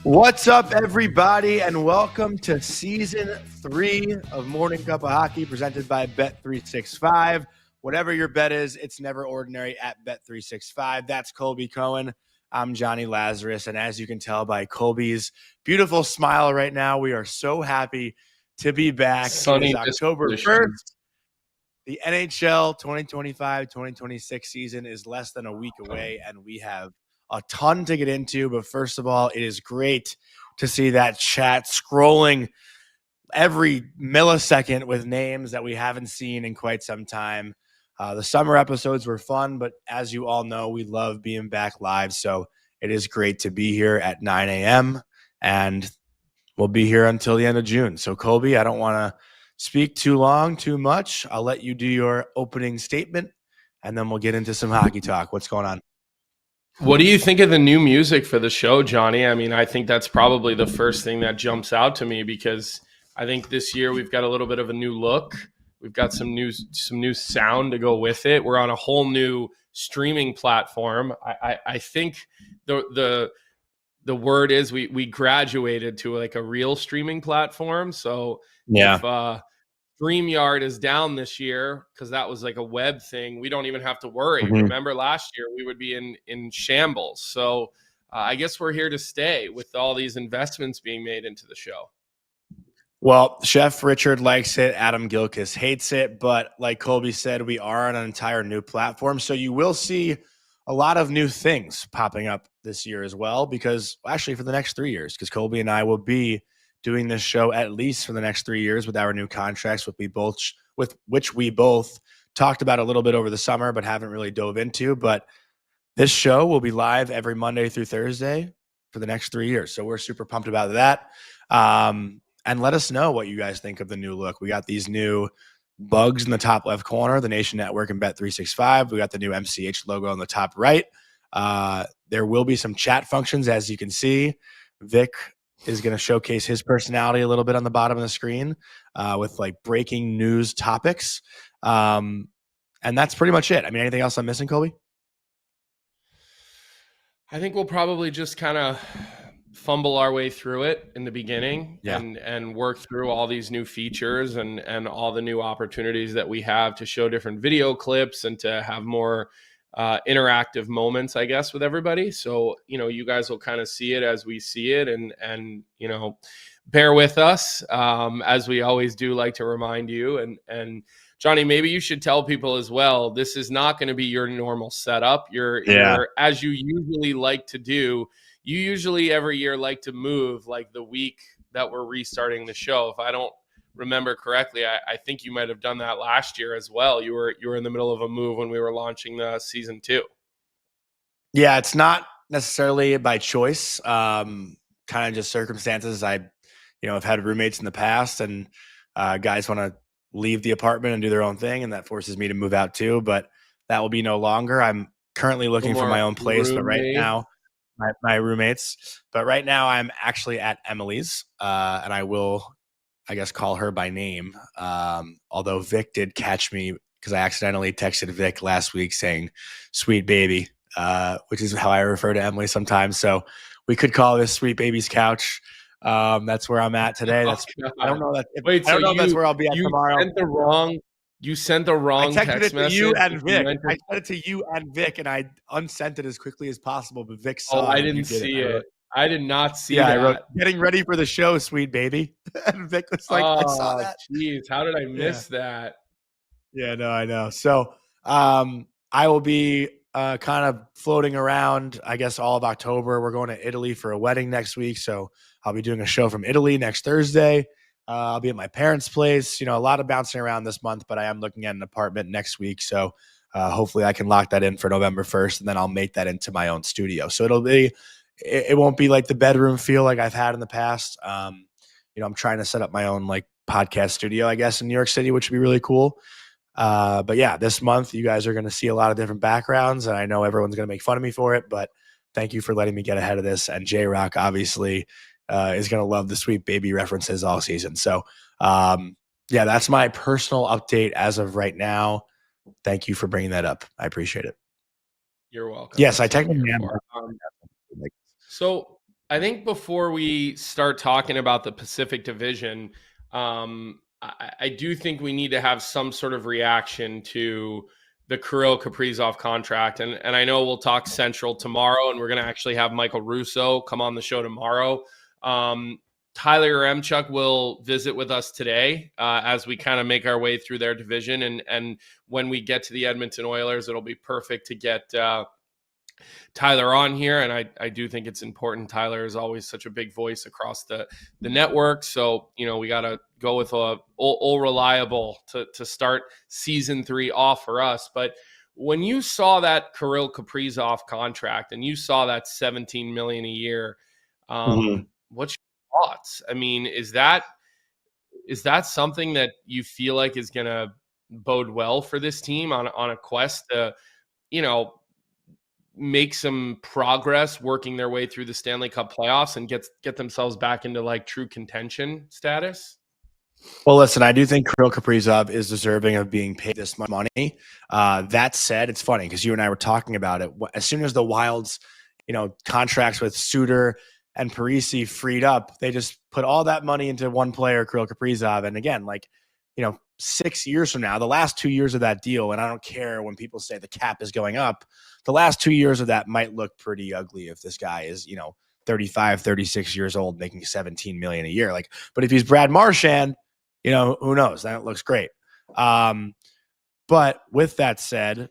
What's up, everybody, and welcome to Season 3 of Morning Cup of Hockey, presented by Bet365. Whatever your bet is, it's never ordinary at Bet365. That's Colby Cohen. I'm Jonny Lazarus, and as you can tell by Colby's beautiful smile right now, we are so happy to be back. Sunny it is October 1st. The NHL 2025-2026 season is less than a week away, and we have a ton to get into. But first of all, it is great to see that chat scrolling every millisecond with names that we haven't seen in quite some time. The summer episodes were fun, but as you all know, we love being back live. So it is great to be here at 9 a.m. and we'll be here until the end of June. So Colby, I don't want to speak too much. I'll let you do your opening statement and then we'll get into some hockey talk. What's going on? What do you think of the new music for the show, Johnny? I mean, I think that's probably the first thing that jumps out to me because I think this year we've got a little bit of a new look. We've got some new sound to go with it. We're on a whole new streaming platform. I think the word is we graduated to like a real streaming platform. So if StreamYard is down this year because that was like a web thing, we don't even have to worry. Mm-hmm. Remember last year we would be in shambles. So I guess we're here to stay with all these investments being made into the show. Well, Chef Richard likes it. Adam Gilkis hates it. But like Colby said, we are on an entire new platform. So you will see a lot of new things popping up this year as well, because actually for the next 3 years, because Colby and I will be doing this show at least for the next 3 years with our new contracts, which we both talked about a little bit over the summer, but haven't really dove into. But this show will be live every Monday through Thursday for the next 3 years. So we're super pumped about that. And let us know what you guys think of the new look. We got these new bugs in the top left corner, the Nation Network and Bet365. We got the new MCH logo on the top right. There will be some chat functions, as you can see. Vic is going to showcase his personality a little bit on the bottom of the screen with like breaking news topics. And that's pretty much it. I mean, anything else I'm missing, Colby? I think we'll probably just kind of fumble our way through it in the beginning and work through all these new features and all the new opportunities that we have to show different video clips and to have more interactive moments, I guess, with everybody. So, you guys will kind of see it as we see it and bear with us. As we always do like to remind you and Johnny, maybe you should tell people as well, this is not going to be your normal setup. You're as you usually like to do. You usually every year like to move like the week that we're restarting the show. If I don't remember correctly, I think you might have done that last year as well. You were in the middle of a move when we were launching the season 2. Yeah, it's not necessarily by choice. Kind of just circumstances. I've had roommates in the past, and guys want to leave the apartment and do their own thing, and that forces me to move out too. But that will be no longer. I'm currently looking for my own place, but right now. My roommates, but right now I'm actually at Emily's, and I will, I guess, call her by name. Although Vic did catch me because I accidentally texted Vic last week saying "sweet baby," which is how I refer to Emily sometimes. So we could call this "sweet baby's couch." That's where I'm at today. I don't know that. I don't know if that's where I'll be at tomorrow. You sent the wrong text message. You and Vic. I sent it to you and Vic, and I unsent it as quickly as possible. But Vic saw it. I didn't see it. I did not see that. I wrote, "Getting ready for the show, sweet baby." And Vic was like, "I saw that." Jeez, how did I miss that? Yeah, no, I know. So I will be kind of floating around, I guess, all of October. We're going to Italy for a wedding next week. So I'll be doing a show from Italy next Thursday. I'll be at my parents' place. A lot of bouncing around this month, but I am looking at an apartment next week. So hopefully I can lock that in for November 1st, and then I'll make that into my own studio. So it won't be like the bedroom feel like I've had in the past. I'm trying to set up my own like podcast studio, I guess, in New York City, which would be really cool. But yeah, this month you guys are going to see a lot of different backgrounds, and I know everyone's going to make fun of me for it, but thank you for letting me get ahead of this. And J-Rock obviously is going to love the sweet baby references all season. So that's my personal update as of right now. Thank you for bringing that up. I appreciate it. You're welcome. Yes, I technically am. So I think before we start talking about the Pacific Division, I do think we need to have some sort of reaction to the Kirill Kaprizov contract. And I know we'll talk Central tomorrow, and we're going to actually have Michael Russo come on the show tomorrow. Tyler Yaremchuk will visit with us today as we kind of make our way through their division. And when we get to the Edmonton Oilers, it'll be perfect to get Tyler on here. And I do think it's important. Tyler is always such a big voice across the network. So, we got to go with all reliable to start season 3 off for us. But when you saw that Kirill Kaprizov contract and you saw that $17 million a year, what's your thoughts? I mean, is that something that you feel like is going to bode well for this team on a quest to, make some progress working their way through the Stanley Cup playoffs and get themselves back into like true contention status? Well, listen, I do think Kirill Kaprizov is deserving of being paid this much money. That said, it's funny because you and I were talking about it. As soon as the Wild's, contracts with Suter and Parisi freed up, they just put all that money into one player, Kirill Kaprizov. And again, 6 years from now, the last 2 years of that deal, and I don't care when people say the cap is going up, the last 2 years of that might look pretty ugly if this guy is, 35, 36 years old, making $17 million a year. But if he's Brad Marchand, who knows? That looks great. But with that said,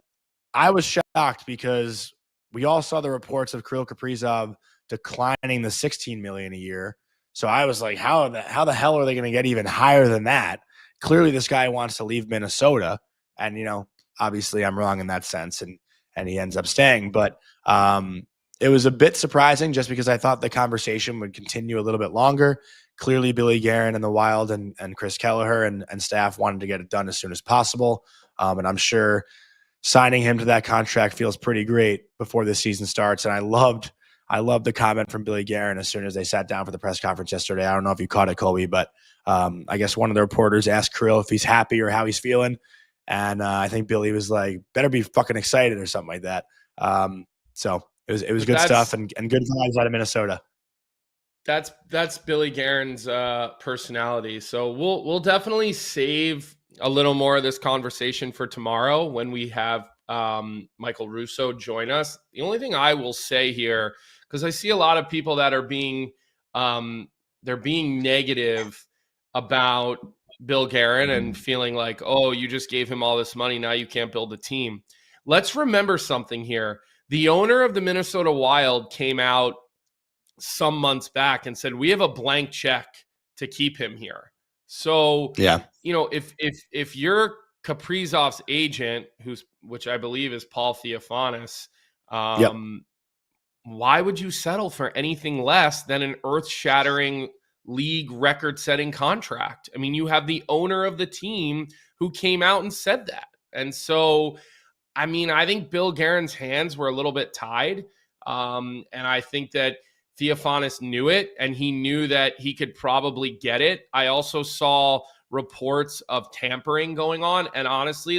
I was shocked because we all saw the reports of Kirill Kaprizov declining the $16 million a year. So I was like, how the hell are they going to get even higher than that? Clearly, this guy wants to leave Minnesota, and obviously, I'm wrong in that sense, and he ends up staying. But it was a bit surprising, just because I thought the conversation would continue a little bit longer. Clearly, Billy Guerin and the Wild and Chris Kelleher and staff wanted to get it done as soon as possible, and I'm sure signing him to that contract feels pretty great before this season starts. And I loved the comment from Billy Guerin as soon as they sat down for the press conference yesterday. I don't know if you caught it, Colby, but I guess one of the reporters asked Kirill if he's happy or how he's feeling. And I think Billy was like, better be fucking excited or something like that. So it was good stuff and good vibes out of Minnesota. That's Billy Guerin's personality. So we'll definitely save a little more of this conversation for tomorrow when we have Michael Russo join us. The only thing I will say here, because I see a lot of people that are being they're being negative about Bill Guerin and feeling like, oh, you just gave him all this money, now you can't build a team. Let's remember something here. The owner of the Minnesota Wild came out some months back and said, we have a blank check to keep him here. So, yeah, if you're Kaprizov's agent, which I believe is Paul Theophanis, why would you settle for anything less than an earth-shattering league record-setting contract? I mean, you have the owner of the team who came out and said that. And so, I mean, I think Bill Guerin's hands were a little bit tied. And I think that Theophanis knew it, and he knew that he could probably get it. I also saw reports of tampering going on. And honestly,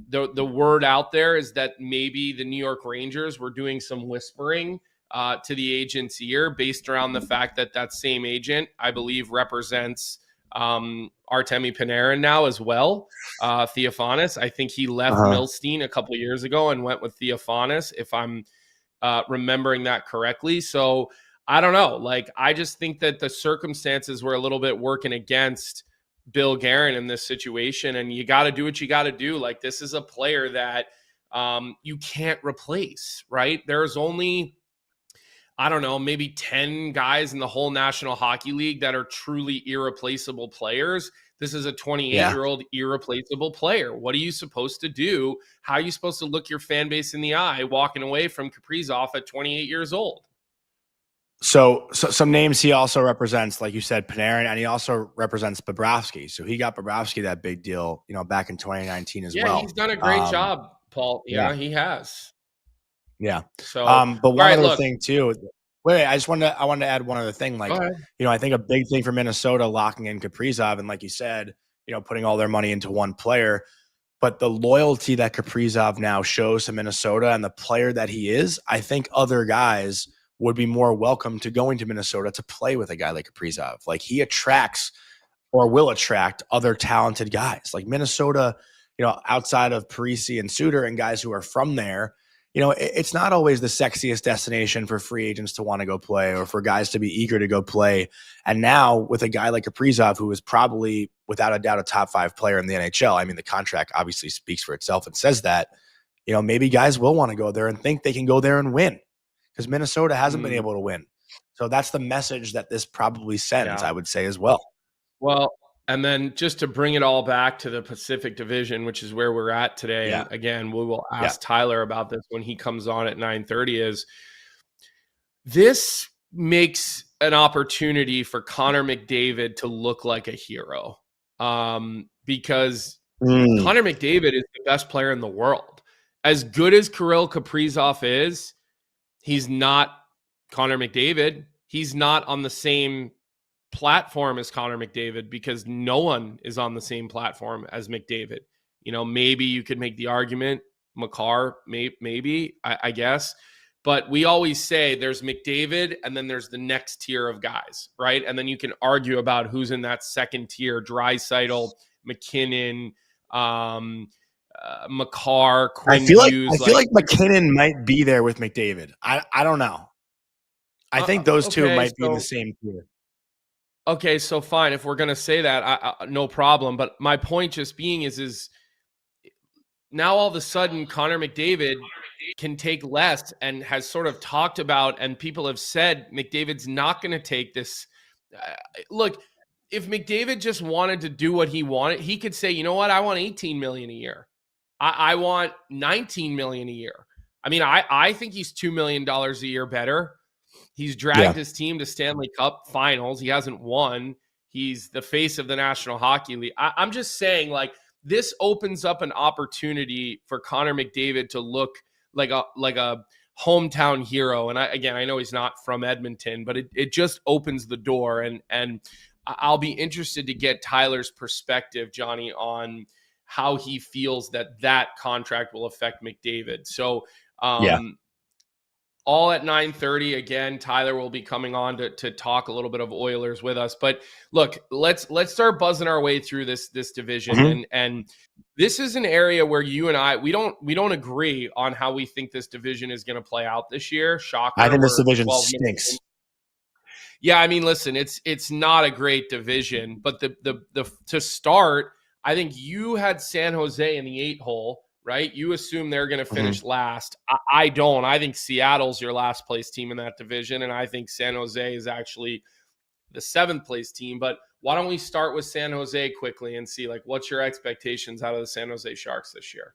the word out there is that maybe the New York Rangers were doing some whispering to the agent's ear based around the fact that same agent, I believe, represents Artemi Panarin now as well. Theophanis, I think he left Milstein a couple of years ago and went with Theophanis, if I'm remembering that correctly. So I don't know. I just think that the circumstances were a little bit working against Bill Guerin in this situation, and you got to do what you got to do. This is a player that you can't replace, right? There's only, I don't know, maybe 10 guys in the whole National Hockey League that are truly irreplaceable players. This is a 28-year-old irreplaceable player. What are you supposed to do? How are you supposed to look your fan base in the eye walking away from Kaprizov at 28 years old? So some names he also represents, like you said, Panarin, and he also represents Bobrovsky. So he got Bobrovsky that big deal, back in 2019 as well. Yeah, he's done a great job, Paul. Yeah, he has. Yeah. So, but one other thing too. Wait, I wanted to add one other thing. I think a big thing for Minnesota locking in Kaprizov, and like you said, putting all their money into one player, but the loyalty that Kaprizov now shows to Minnesota and the player that he is, I think other guys would be more welcome to going to Minnesota to play with a guy like Kaprizov. Like, he attracts or will attract other talented guys. Like Minnesota, outside of Parisi and Suter and guys who are from there, it's not always the sexiest destination for free agents to want to go play or for guys to be eager to go play. And now with a guy like Kaprizov, who is probably without a doubt a top 5 player in the NHL, I mean, the contract obviously speaks for itself and says that, maybe guys will want to go there and think they can go there and win, because Minnesota hasn't been able to win. So that's the message that this probably sends, I would say, as well. Well, and then just to bring it all back to the Pacific Division, which is where we're at today. And again, we will ask Tyler about this when he comes on at 9:30. Is this makes an opportunity for Connor McDavid to look like a hero, because Connor McDavid is the best player in the world. As good as Kirill Kaprizov is, he's not Connor McDavid. He's not on the same platform as Connor McDavid, because no one is on the same platform as McDavid. Maybe you could make the argument Makar, maybe, I guess. But we always say there's McDavid and then there's the next tier of guys, right? And then you can argue about who's in that second tier: Draisaitl, McKinnon, Makar, Quinn Hughes. I feel like McKinnon might be there with McDavid. I don't know. I think those two might be in the same tier. Okay, so fine. If we're going to say that, no problem. But my point just being is now all of a sudden Connor McDavid can take less and has sort of talked about, and people have said McDavid's not going to take this. Look, if McDavid just wanted to do what he wanted, he could say, you know what, I want $18 million a year. I want $19 million a year. I mean, I think he's $2 million a year better. He's dragged his team to Stanley Cup finals. He hasn't won. He's the face of the National Hockey League. I'm just saying, like, this opens up an opportunity for Connor McDavid to look like a hometown hero. And I know he's not from Edmonton, but it just opens the door. And I'll be interested to get Tyler's perspective, Johnny, on how he feels that contract will affect McDavid. So, all at 9:30. Again, Tyler will be coming on to talk a little bit of Oilers with us. But look, let's start buzzing our way through this division. And this is an area where you and I we don't agree on how we think this division is going to play out this year. Shocker. I think this division stinks. Yeah, I mean, listen, it's not a great division, but the to start, I think you had San Jose in the 8-hole. Right? You assume they're going to finish last. I don't. I think Seattle's your last place team in that division, and I think San Jose is actually the 7th place team. But why don't we start with San Jose quickly and see, like, what's your expectations out of the San Jose Sharks this year?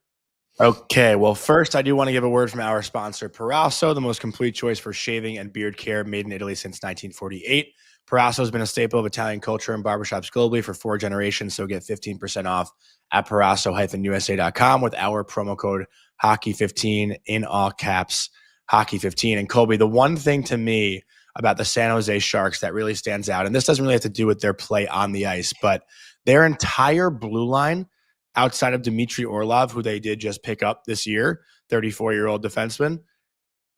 Okay, well, first I do want to give a word from our sponsor, Proraso, the most complete choice for shaving and beard care, made in Italy since 1948. Proraso has been a staple of Italian culture and barbershops globally for 4 generations, so get 15% off at Proraso-USA.com with our promo code Hockey15 in all caps, Hockey15. And Colby, the one thing to me about the San Jose Sharks that really stands out, and this doesn't really have to do with their play on the ice, but their entire blue line, outside of Dmitry Orlov, who they did just pick up this year, 34-year-old defenseman,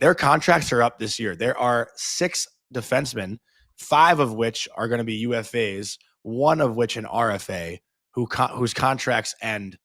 their contracts are up this year. There are 6 defensemen, 5 of which are going to be UFAs, 1 of which an RFA, whose contracts end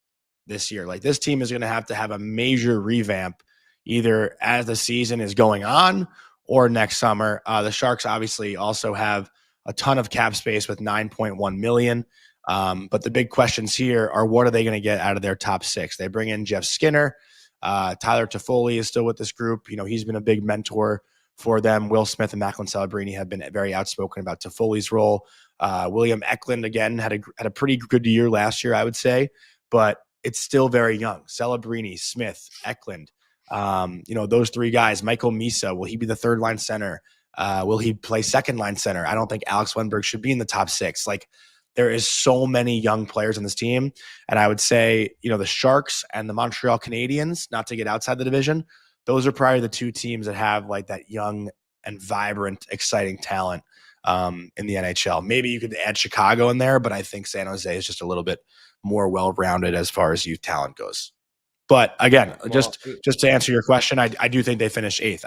this year. Like, this team is going to have a major revamp either as the season is going on or next summer. The Sharks obviously also have a ton of cap space with $9.1 million. But the big questions here are, what are they going to get out of their top 6? They bring in Jeff Skinner. Tyler Toffoli is still with this group. He's been a big mentor for them. Will Smith and Macklin Celebrini have been very outspoken about Toffoli's role. William Eklund, again, had a pretty good year last year, I would say, but it's still very young. Celebrini, Smith, Eklund, those 3 guys. Michael Misa, will he be the 3rd-line center? Will he play 2nd-line center? I don't think Alex Wenberg should be in the top 6. Like, there is so many young players on this team. And I would say, the Sharks and the Montreal Canadiens, not to get outside the division, those are probably the 2 teams that have like that young and vibrant, exciting talent in the NHL. Maybe you could add Chicago in there, but I think San Jose is just a little bit more well-rounded as far as youth talent goes. But again, just to answer your question, I do think they finished 8th.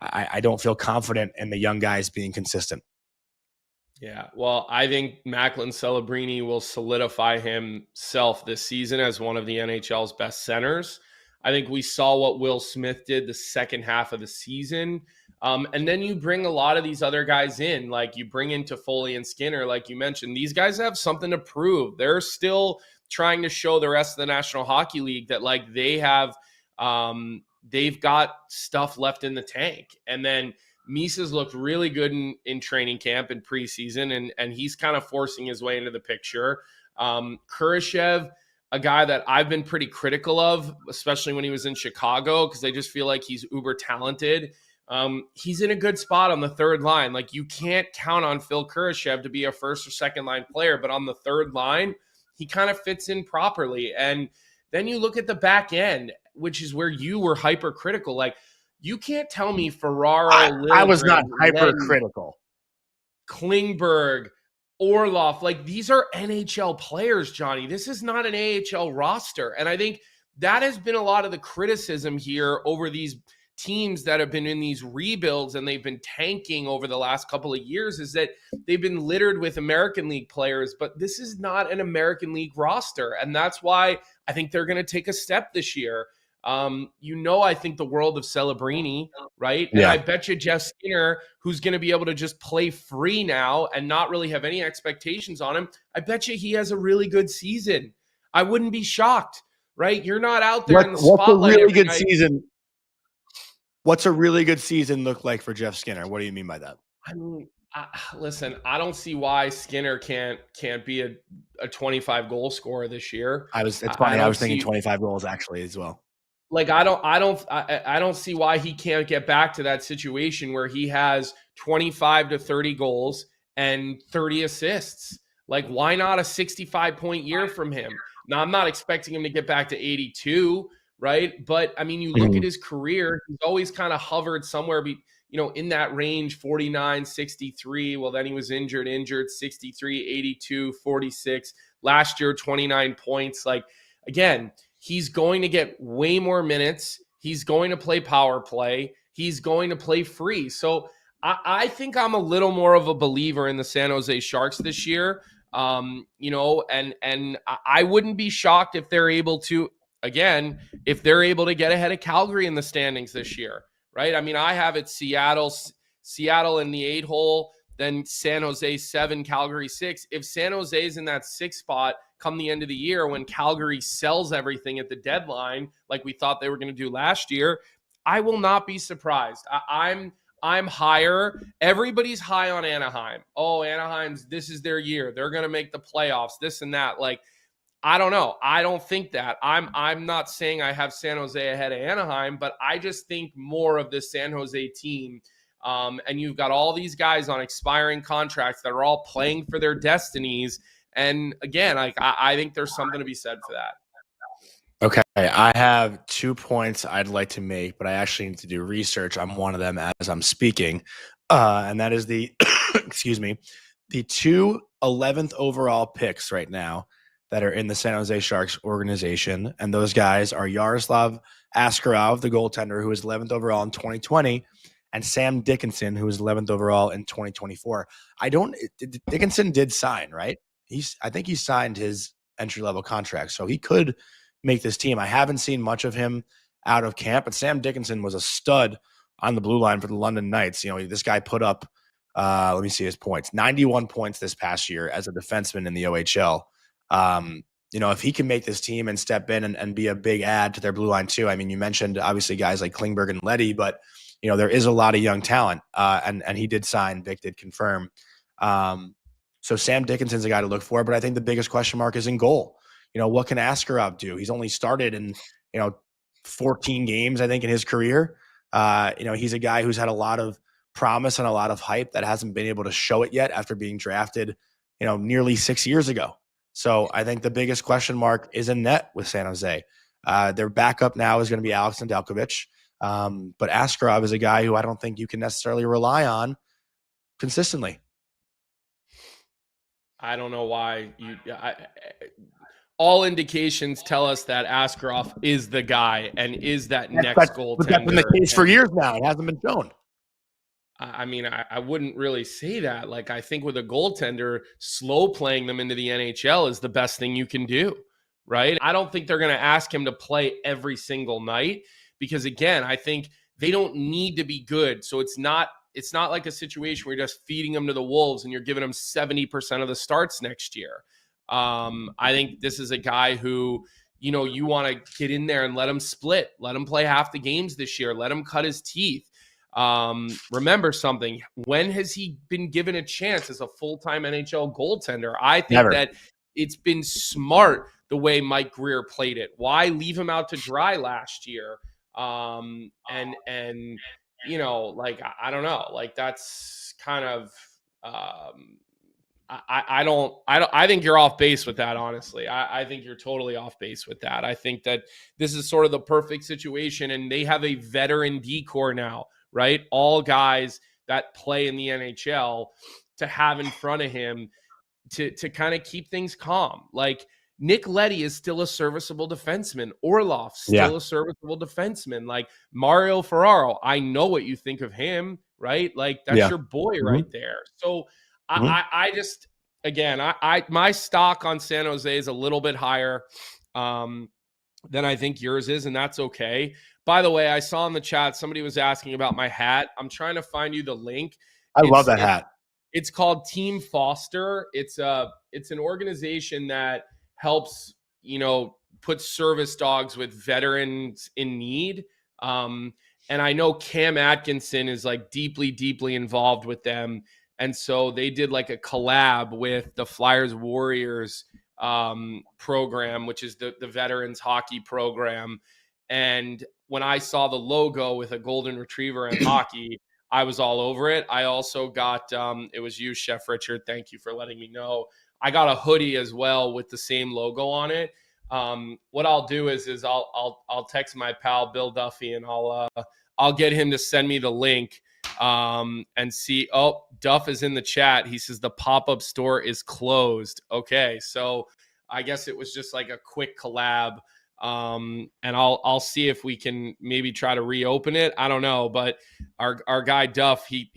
I don't feel confident in the young guys being consistent. Yeah, well, I think Macklin Celebrini will solidify himself this season as one of the NHL's best centers. I think we saw what Will Smith did the second half of the season. And then you bring a lot of these other guys in, like you bring in Toffoli and Skinner, like you mentioned. These guys have something to prove. They're still trying to show the rest of the National Hockey League that like they've got stuff left in the tank. And then Misa's looked really good in training camp and preseason, and he's kind of forcing his way into the picture. Kurashev, a guy that I've been pretty critical of, especially when he was in Chicago, because I just feel like he's uber talented. He's in a good spot on the third line. Like, you can't count on Phil Kurashev to be a first or second line player, but on the third line, he kind of fits in properly. And then you look at the back end, which is where you were hypercritical. Like, you can't tell me Ferraro, I was not hypercritical. Klingberg, Orlov, like these are NHL players, Johnny. This is not an AHL roster. And I think that has been a lot of the criticism here over these teams that have been in these rebuilds and they've been tanking over the last couple of years, is that they've been littered with American League players, but this is not an American League roster. And that's why I think they're going to take a step this year. I think the world of Celebrini, right? And I bet you Jeff Skinner, who's going to be able to just play free now and not really have any expectations on him, I bet you he has a really good season. I wouldn't be shocked, right? You're not out there in the spotlight. What's a really good season? What's a really good season look like for Jeff Skinner? What do you mean by that? I mean, listen, I don't see why Skinner can't be a 25 goal scorer this year. It's funny. I was thinking 25 goals actually as well. Like, I don't see why he can't get back to that situation where he has 25 to 30 goals and 30 assists. Like, why not a 65-point year from him? Now, I'm not expecting him to get back to 82, right? But, I mean, you look at his career, he's always kind of hovered somewhere, in that range, 49, 63. Well, then he was injured, 63, 82, 46. Last year, 29 points. Like, again, he's going to get way more minutes. He's going to play power play. He's going to play free. So I think I'm a little more of a believer in the San Jose Sharks this year. And I wouldn't be shocked if they're able to, again, if they're able to get ahead of Calgary in the standings this year, right? I mean, I have it Seattle in the 8 hole, then San Jose 7, Calgary 6. If San Jose is in that 6th spot come the end of the year when Calgary sells everything at the deadline, like we thought they were going to do last year, I will not be surprised. I'm higher. Everybody's high on Anaheim. Oh, this is their year. They're going to make the playoffs, this and that. Like, I don't know. I don't think that. I'm not saying I have San Jose ahead of Anaheim, but I just think more of this San Jose team. And you've got all these guys on expiring contracts that are all playing for their destinies. And again, I think there's something to be said for that. Okay, I have 2 points I'd like to make, but I actually need to do research on one of them as I'm speaking. And that is the, the 2 11th overall picks right now that are in the San Jose Sharks organization. And those guys are Yaroslav Askarov, the goaltender, who was 11th overall in 2020, and Sam Dickinson, who was 11th overall in 2024. Dickinson did sign, right? I think he signed his entry-level contract, so he could make this team. I haven't seen much of him out of camp, but Sam Dickinson was a stud on the blue line for the London Knights. This guy put up, let me see his points, 91 points this past year as a defenseman in the OHL. If he can make this team and step in and be a big add to their blue line too. I mean, you mentioned obviously guys like Klingberg and Leddy, but there is a lot of young talent, and he did sign. Vic did confirm. So Sam Dickinson's a guy to look for, but I think the biggest question mark is in goal. What can Askarov do? He's only started in 14 games, I think, in his career. He's a guy who's had a lot of promise and a lot of hype that hasn't been able to show it yet after being drafted, nearly 6 years ago. So I think the biggest question mark is in net with San Jose. Their backup now is going to be Alex Nedeljkovic. But Askarov is a guy who I don't think you can necessarily rely on consistently. I don't know why all indications tell us that Askarov is the guy and is that next goaltender. But that's been the case for years now. It hasn't been shown. I mean, I wouldn't really say that. Like, I think with a goaltender, slow playing them into the NHL is the best thing you can do, right? I don't think they're going to ask him to play every single night because, again, I think they don't need to be good. So it's not like a situation where you're just feeding them to the wolves and you're giving them 70% of the starts next year. I think this is a guy who, you want to get in there and let him split, let him play half the games this year, let him cut his teeth. Remember something, when has he been given a chance as a full-time NHL goaltender? I think Never. that it's been smart the way Mike Greer played it. Why leave him out to dry last year? And like, I don't know, like, that's kind of, I think you're off base with that, honestly. I think you're totally off base with that. I think that this is sort of the perfect situation, and they have a veteran decor now, right? All guys that play in the NHL to have in front of him to kind of keep things calm. Like, Nick Leddy is still a serviceable defenseman. Orlov, still a serviceable defenseman. Like, Mario Ferraro, I know what you think of him, right? Like, that's your boy right there. So I just, again, my stock on San Jose is a little bit higher than I think yours is, and that's okay. By the way, I saw in the chat somebody was asking about my hat. I'm trying to find you the link. I love that hat. It's called Team Foster. It's an organization that helps, put service dogs with veterans in need. And I know Cam Atkinson is like deeply, deeply involved with them. And so they did like a collab with the Flyers Warriors program, which is the veterans hockey program. And when I saw the logo with a golden retriever and hockey, I was all over it. I also got, it was you, Chef Richard. Thank you for letting me know. I got a hoodie as well with the same logo on it. What I'll do is I'll text my pal Bill Duffy, and I'll get him to send me the link and see. Oh, Duff is in the chat. He says the pop-up store is closed. Okay, so I guess it was just like a quick collab. And I'll see if we can maybe try to reopen it. I don't know, but our guy Duff, he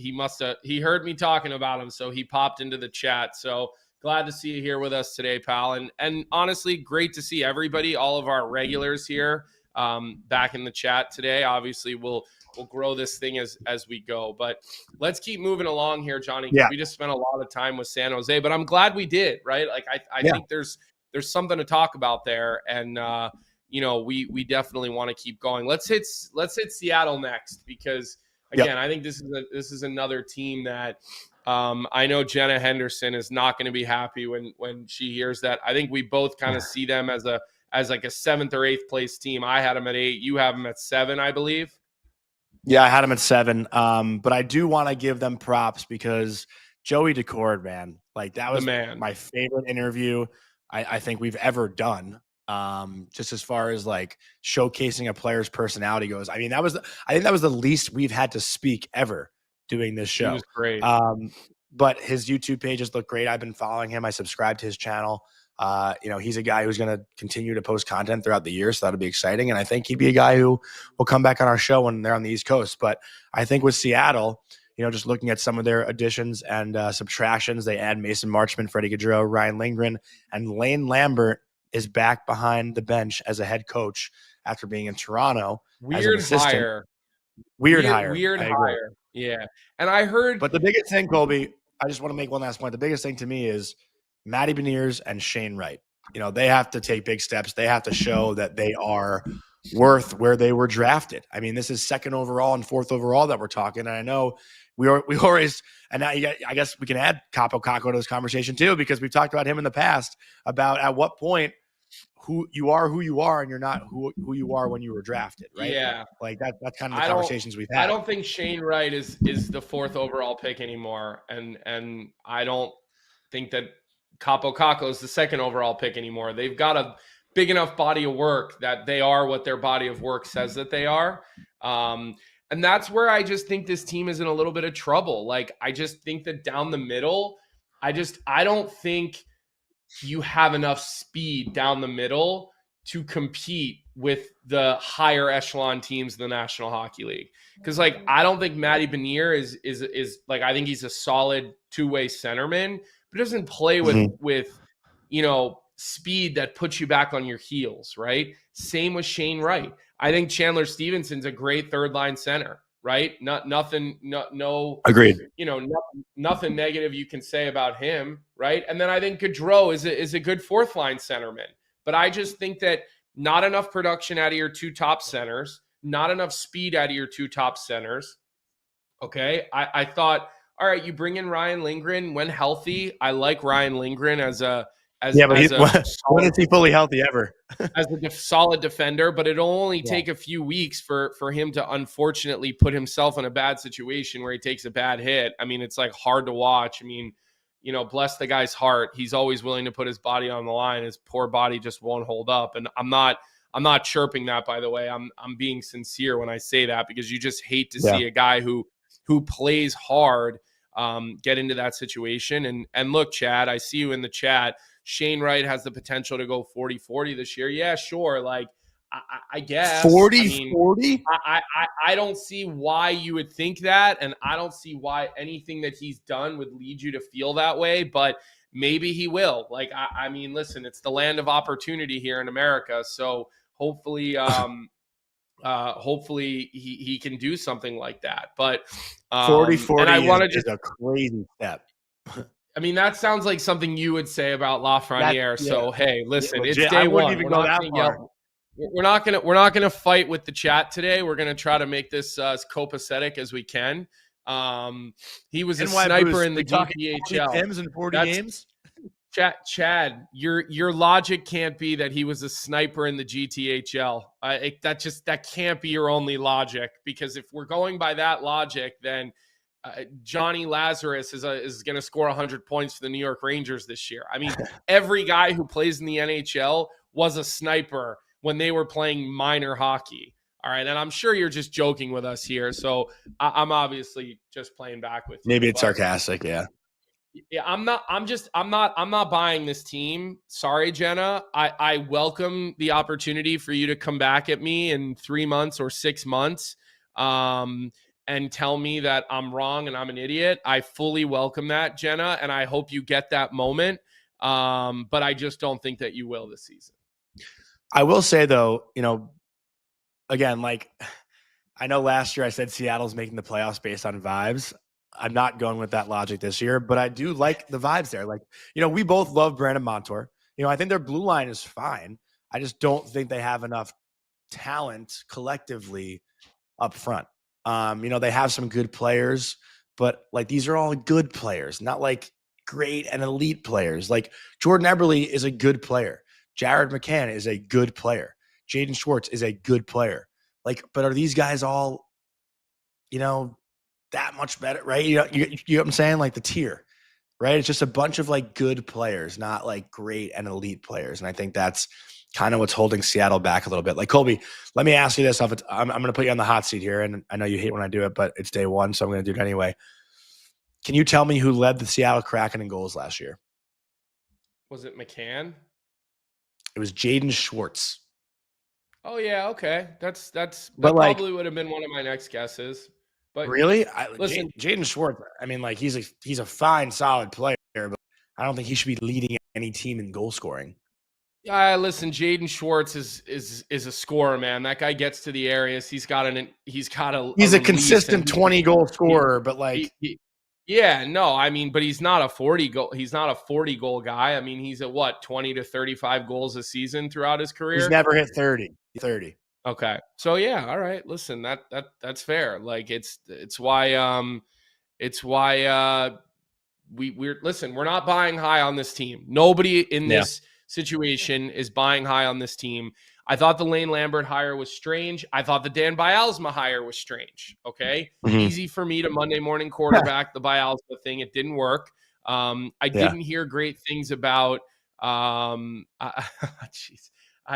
heard me talking about him, so he popped into the chat. So glad to see you here with us today, pal. And honestly, great to see everybody, all of our regulars here, back in the chat today. Obviously, we'll grow this thing as we go, but let's keep moving along here, Johnny. We just spent a lot of time with San Jose, but I'm glad we did, right? Like, I think there's something to talk about there, and we definitely want to keep going. Let's hit Seattle next, because again, I think this is another team that I know Jenna Henderson is not going to be happy when she hears that. I think we both kind of see them as like a 7th or 8th place team. I had them at 8. You have them at 7, I believe. Yeah, I had them at 7. But I do want to give them props because Joey Decord, man, like that was my favorite interview I think we've ever done. Just as far as like showcasing a player's personality goes. I mean, I think that was the least we've had to speak ever doing this show. He was great. But his YouTube pages look great. I've been following him. I subscribed to his channel. He's a guy who's going to continue to post content throughout the year. So that'll be exciting. And I think he'd be a guy who will come back on our show when they're on the East Coast. But I think with Seattle, just looking at some of their additions and subtractions, they add Mason Marchment, Freddie Gaudreau, Ryan Lindgren, and Lane Lambert is back behind the bench as a head coach after being in Toronto. Weird hire. Weird hire. Yeah. And I heard. But the biggest thing, Colby, I just want to make one last point. The biggest thing to me is Matty Beniers and Shane Wright. They have to take big steps. They have to show that they are worth where they were drafted. I mean, this is 2nd overall and 4th overall that we're talking. And I know we always, and now I guess we can add Capo Caco to this conversation too, because we've talked about him in the past about at what point who you are, and you're not who you are when you were drafted, right? Yeah. Like that's kind of the conversations we've had. I don't think Shane Wright is the 4th overall pick anymore. And I don't think that Capo Caco is the 2nd overall pick anymore. They've got a big enough body of work that they are what their body of work says that they are. And that's where I just think this team is in a little bit of trouble. Like, I just think that down the middle, I don't think you have enough speed down the middle to compete with the higher echelon teams in the National Hockey League. Because like, I don't think Matty Benier is like, I think he's a solid two-way centerman, but doesn't play with, you know, speed that puts you back on your heels, right? Same with Shane Wright. I think Chandler Stevenson's a great third line center, right? No, Agreed. you know, nothing negative you can say about him, right? And then I think Gaudreau is a good fourth line centerman. But I just think that not enough production out of your two top centers, not enough speed out of your two top centers. Okay. I thought, all right, you bring in Ryan Lindgren when healthy. I like Ryan Lindgren when is he fully healthy ever? as a solid defender, but it'll only take a few weeks for him to unfortunately put himself in a bad situation where he takes a bad hit. I mean, it's like hard to watch. I mean, you know, bless the guy's heart. He's always willing to put his body on the line. His poor body just won't hold up. And I'm not chirping that, by the way. I'm being sincere when I say that, because you just hate to see a guy who plays hard get into that situation. And look, Chad, I see you in the chat. Shane Wright has the potential to go 40-40 this year. Yeah, sure. Like, I guess 40-40. I don't see why you would think that, and I don't see why anything that he's done would lead you to feel that way. But maybe he will. Like, I mean, listen, it's the land of opportunity here in America, so hopefully, hopefully he can do something like that. But 40-40 is a crazy step. I mean, that sounds like something you would say about Lafreniere. So hey, listen, it's legit. day one. Even go that far. We're not gonna fight with the chat today. We're gonna try to make this as copacetic as we can. He was a sniper in the GTHL. Tims in 40 games. Chad, your logic can't be that he was a sniper in the GTHL. That can't be your only logic, because if we're going by that logic, then Jonny Lazarus is going to score 100 points for the New York Rangers this year. I mean, every guy who plays in the NHL was a sniper when they were playing minor hockey. All right. And I'm sure you're just joking with us here. So I'm obviously just playing back with you. Maybe it's sarcastic. Yeah. Yeah. I'm not buying this team. Sorry, Jenna. I welcome the opportunity for you to come back at me in 3 months or 6 months. And tell me that I'm wrong and I'm an idiot. I fully welcome that, Jenna. And I hope you get that moment. But I just don't think that you will this season. I will say, though, you know, again, like, I know last year I said Seattle's making the playoffs based on vibes. I'm not going with that logic this year, but I do like the vibes there. Like, you know, we both love Brandon Montour. You know, I think their blue line is fine. I just don't think they have enough talent collectively up front. You know, they have some good players, but like, these are all good players, not like great and elite players. Like, Jordan Eberle is a good player. Jared McCann is a good player. Jaden Schwartz is a good player. Like, but are these guys all, you know, that much better, right? You know what I'm saying? Like, the tier, right? It's just a bunch of like good players, not like great and elite players. And I think that's kind of what's holding Seattle back a little bit. Like, Colby, let me ask you this. I'm going to put you on the hot seat here, and I know you hate when I do it, but it's day one, so I'm going to do it anyway. Can you tell me who led the Seattle Kraken in goals last year? Was it McCann? It was Jaden Schwartz. Oh yeah, okay. That probably would have been one of my next guesses. But really, listen, Jaden Schwartz. I mean, like, he's a fine, solid player, but I don't think he should be leading any team in goal scoring. Listen, Jaden Schwartz is a scorer, man. That guy gets to the areas. He's a consistent 20 goal scorer, but like, yeah, no, I mean, but he's not a 40 goal guy. I mean, he's at what, 20 to 35 goals a season throughout his career. He's never hit 30. Okay. So yeah, all right. Listen, that's fair. Like, it's why we're not buying high on this team. Nobody in this situation is buying high on this team. I thought the Lane Lambert hire was strange. I thought the Dan Bialsma hire was strange. Okay. Mm-hmm. Easy for me to Monday morning quarterback the Bialsma thing. It didn't work. I didn't hear great things about, I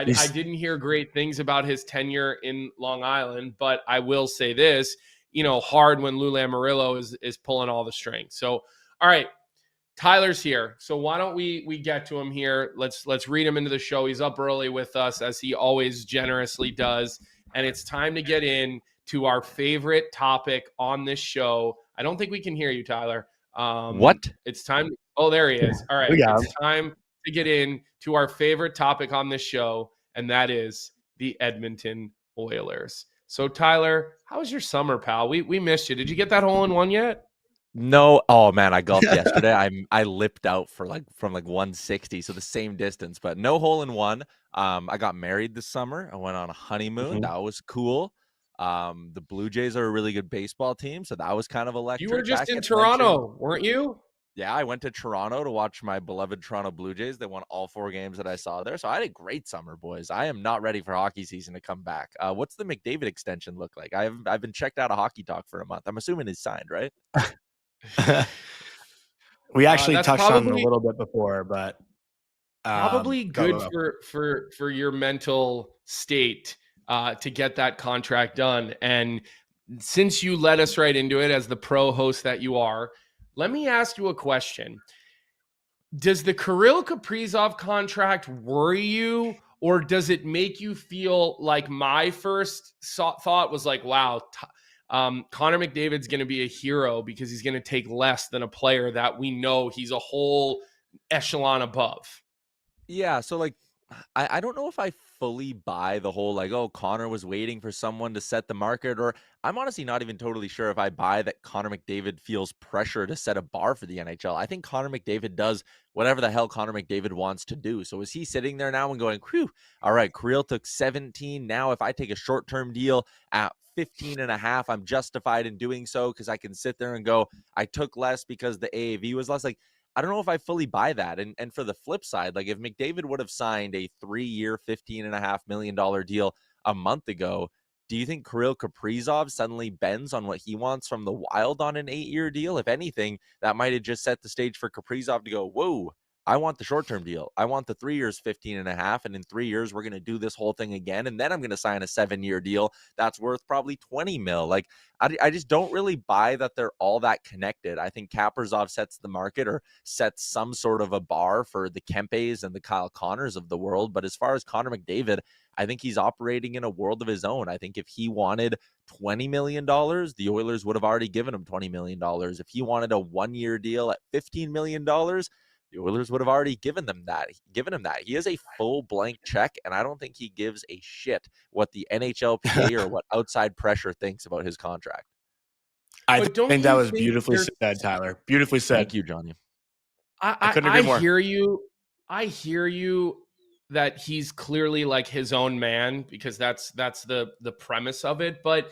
didn't hear great things about his tenure in Long Island, but I will say this, you know, hard when Lou Lamoriello is pulling all the strings. So, all right, Tyler's here, so why don't we get to him here? Let's read him into the show. He's up early with us, as he always generously does, and it's time to get in to our favorite topic on this show. I don't think we can hear you, Tyler. What? It's time. Oh, there he is. All right, it's time to get in to our favorite topic on this show, and that is the Edmonton Oilers. So, Tyler, how was your summer, pal? We missed you. Did you get that hole in one yet? No. Oh man, I golfed yesterday. I lipped out from 160, so the same distance, but no hole in one. I got married this summer. I went on a honeymoon. That was cool. The Blue Jays are a really good baseball team, so that was kind of electric. You were just in Toronto, weren't you? Yeah, I went to Toronto to watch my beloved Toronto Blue Jays. They won all 4 games that I saw there. So I had a great summer, boys. I am not ready for hockey season to come back. What's the McDavid extension look like? I've been checked out of Hockey Talk for a month. I'm assuming he's signed, right? We actually touched on it a little bit before, but probably good for your mental state to get that contract done. And since you led us right into it as the pro host that you are, let me ask you a question. Does the Kirill Kaprizov contract worry you, or does it make you feel like my first thought was like, wow, Connor McDavid's going to be a hero because he's going to take less than a player that we know he's a whole echelon above? Yeah, so like I don't know if I fully buy the whole like, oh, Connor was waiting for someone to set the market, or I'm honestly not even totally sure if I buy that Connor McDavid feels pressure to set a bar for the NHL. I think Connor McDavid does whatever the hell Connor McDavid wants to do. So is he sitting there now and going, whew, all right, Kirill took 17. Now if I take a short-term deal at 15 and a half, I'm justified in doing so because I can sit there and go, I took less because the AAV was less. Like, I don't know if I fully buy that. And for the flip side, like if McDavid would have signed a 3-year, $15.5 million deal a month ago, do you think Kirill Kaprizov suddenly bends on what he wants from the Wild on an 8-year deal? If anything, that might have just set the stage for Kaprizov to go, whoa, I want the short-term deal. I want the 3 years, 15.5. And in 3 years, we're going to do this whole thing again. And then I'm going to sign a 7-year deal that's worth probably 20 mil. Like, I just don't really buy that they're all that connected. I think Caprizov sets the market or sets some sort of a bar for the Kempes and the Kyle Connors of the world. But as far as Connor McDavid, I think he's operating in a world of his own. I think if he wanted $20 million, the Oilers would have already given him $20 million. If he wanted a 1-year deal at $15 million, the Oilers would have already given him that. He has a full blank check, and I don't think he gives a shit what the NHLPA or what outside pressure thinks about his contract. I think that was beautifully said, Tyler. Beautifully said. Thank you, Johnny. I couldn't agree more. I hear you that he's clearly like his own man, because that's the premise of it. But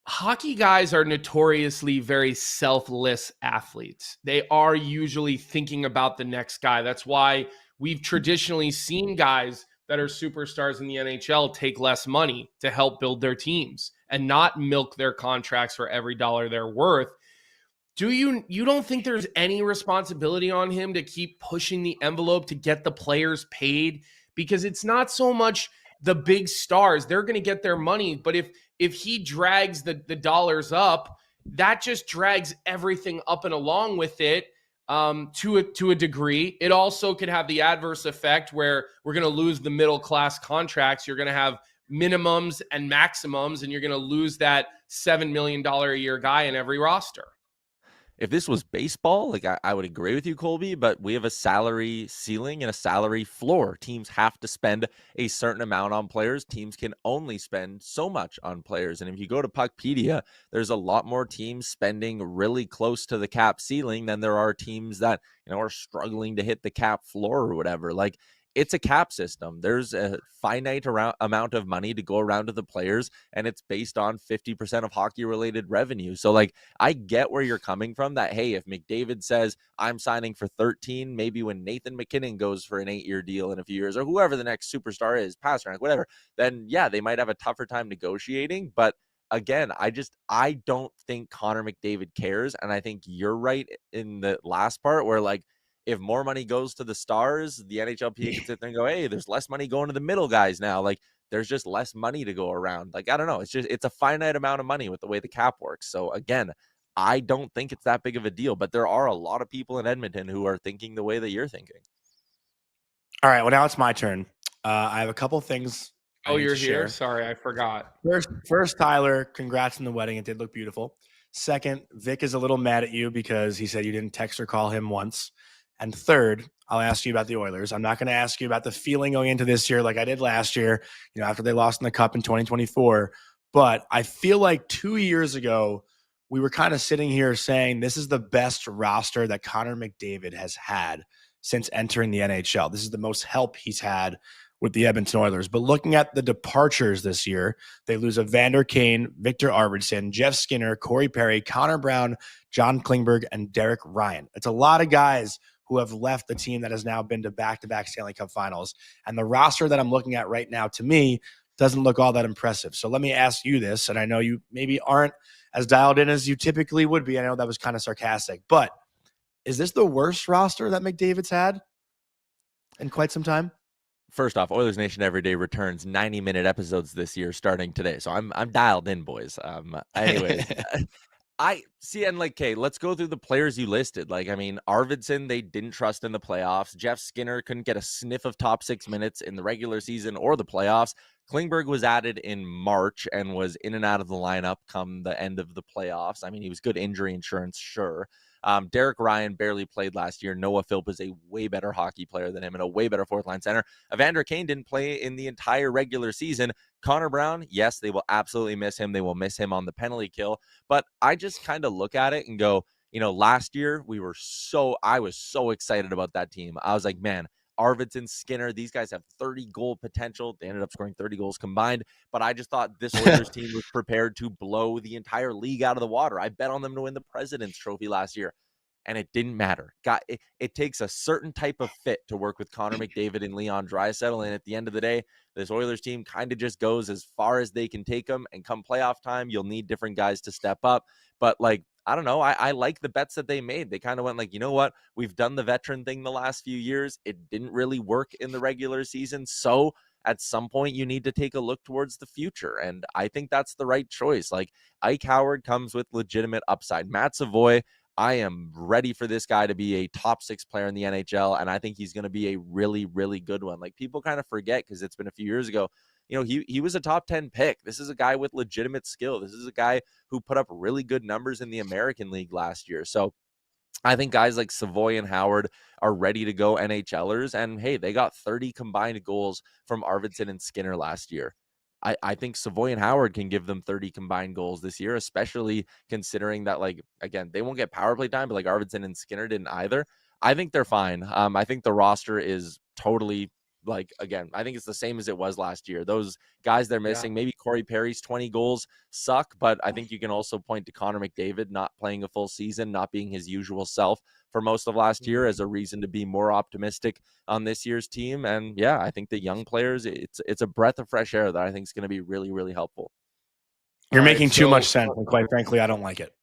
hockey guys are notoriously very selfless athletes. They are usually thinking about the next guy. That's why we've traditionally seen guys that are superstars in the NHL take less money to help build their teams and not milk their contracts for every dollar they're worth. You don't think there's any responsibility on him to keep pushing the envelope to get the players paid? Because it's not so much the big stars. They're going to get their money. But if he drags the dollars up, that just drags everything up and along with it to a degree. It also could have the adverse effect where we're going to lose the middle class contracts. You're going to have minimums and maximums, and you're going to lose that $7 million a year guy in every roster. If this was baseball, like I would agree with you, Colby, but we have a salary ceiling and a salary floor. Teams have to spend a certain amount on players. Teams can only spend so much on players. And if you go to Puckpedia, there's a lot more teams spending really close to the cap ceiling than there are teams that, are struggling to hit the cap floor or whatever. Like, it's a cap system. There's a finite amount of money to go around to the players, and it's based on 50% of hockey-related revenue. So, like, I get where you're coming from that, hey, if McDavid says, I'm signing for 13, maybe when Nathan McKinnon goes for an 8-year deal in a few years, or whoever the next superstar is, Pasternak, whatever, then, yeah, they might have a tougher time negotiating. But again, I don't think Connor McDavid cares, and I think you're right in the last part where, like, if more money goes to the stars, the NHLPA can sit there and go, hey, there's less money going to the middle guys now. Like, there's just less money to go around. Like, I don't know. It's a finite amount of money with the way the cap works. So again, I don't think it's that big of a deal, but there are a lot of people in Edmonton who are thinking the way that you're thinking. All right, well, now it's my turn. I have a couple things I Oh, need you're to here? share. Sorry, I forgot. First, Tyler, congrats on the wedding. It did look beautiful. Second, Vic is a little mad at you because he said you didn't text or call him once. And third, I'll ask you about the Oilers. I'm not going to ask you about the feeling going into this year like I did last year, after they lost in the Cup in 2024. But I feel like 2 years ago, we were kind of sitting here saying this is the best roster that Connor McDavid has had since entering the NHL. This is the most help he's had with the Edmonton Oilers. But looking at the departures this year, they lose Evander Kane, Victor Arvidsson, Jeff Skinner, Corey Perry, Connor Brown, John Klingberg, and Derek Ryan. It's a lot of guys who have left the team that has now been to back-to-back Stanley Cup finals. And the roster that I'm looking at right now, to me, doesn't look all that impressive. So let me ask you this, and I know you maybe aren't as dialed in as you typically would be. I know that was kind of sarcastic, but is this the worst roster that McDavid's had in quite some time? First off, Oilers Nation Everyday returns 90-minute episodes this year starting today. So I'm dialed in, boys. Anyways, I see, and okay, let's go through the players you listed. Arvidsson, they didn't trust in the playoffs. Jeff Skinner couldn't get a sniff of top 6 minutes in the regular season or the playoffs. Klingberg was added in March and was in and out of the lineup come the end of the playoffs. He was good injury insurance, sure. Derek Ryan barely played last year. Noah Philp is a way better hockey player than him and a way better fourth-line center. Evander Kane didn't play in the entire regular season. Connor Brown, yes, they will absolutely miss him. They will miss him on the penalty kill. But I just kind of look at it and go, last year I was so excited about that team. I was like, man, Arvidsson, Skinner, these guys have 30 goal potential. They ended up scoring 30 goals combined, but I just thought this Oilers team was prepared to blow the entire league out of the water. I bet on them to win the President's Trophy last year, and it didn't matter. It takes a certain type of fit to work with Connor McDavid and Leon Draisaitl, and at the end of the day, this Oilers team kind of just goes as far as they can take them, and come playoff time, you'll need different guys to step up. But I don't know. I like the bets that they made. They kind of went you know what? We've done the veteran thing the last few years. It didn't really work in the regular season. So at some point, you need to take a look towards the future. And I think that's the right choice. Ike Howard comes with legitimate upside. Matt Savoy, I am ready for this guy to be a top 6 player in the NHL. And I think he's going to be a really, really good one. People kind of forget because it's been a few years ago. He was a top 10 pick. This is a guy with legitimate skill. This is a guy who put up really good numbers in the American League last year. So I think guys like Savoy and Howard are ready to go NHLers. And hey, they got 30 combined goals from Arvidsson and Skinner last year. I think Savoy and Howard can give them 30 combined goals this year, especially considering that, again, they won't get power play time, but Arvidsson and Skinner didn't either. I think they're fine. I think the roster is totally again, I think it's the same as it was last year. Those guys they're missing, maybe Corey Perry's 20 goals suck, but I think you can also point to Connor McDavid not playing a full season, not being his usual self for most of last year as a reason to be more optimistic on this year's team. And yeah, I think the young players, it's a breath of fresh air that I think is going to be really, really helpful. You're making too much sense, and quite frankly, I don't like it.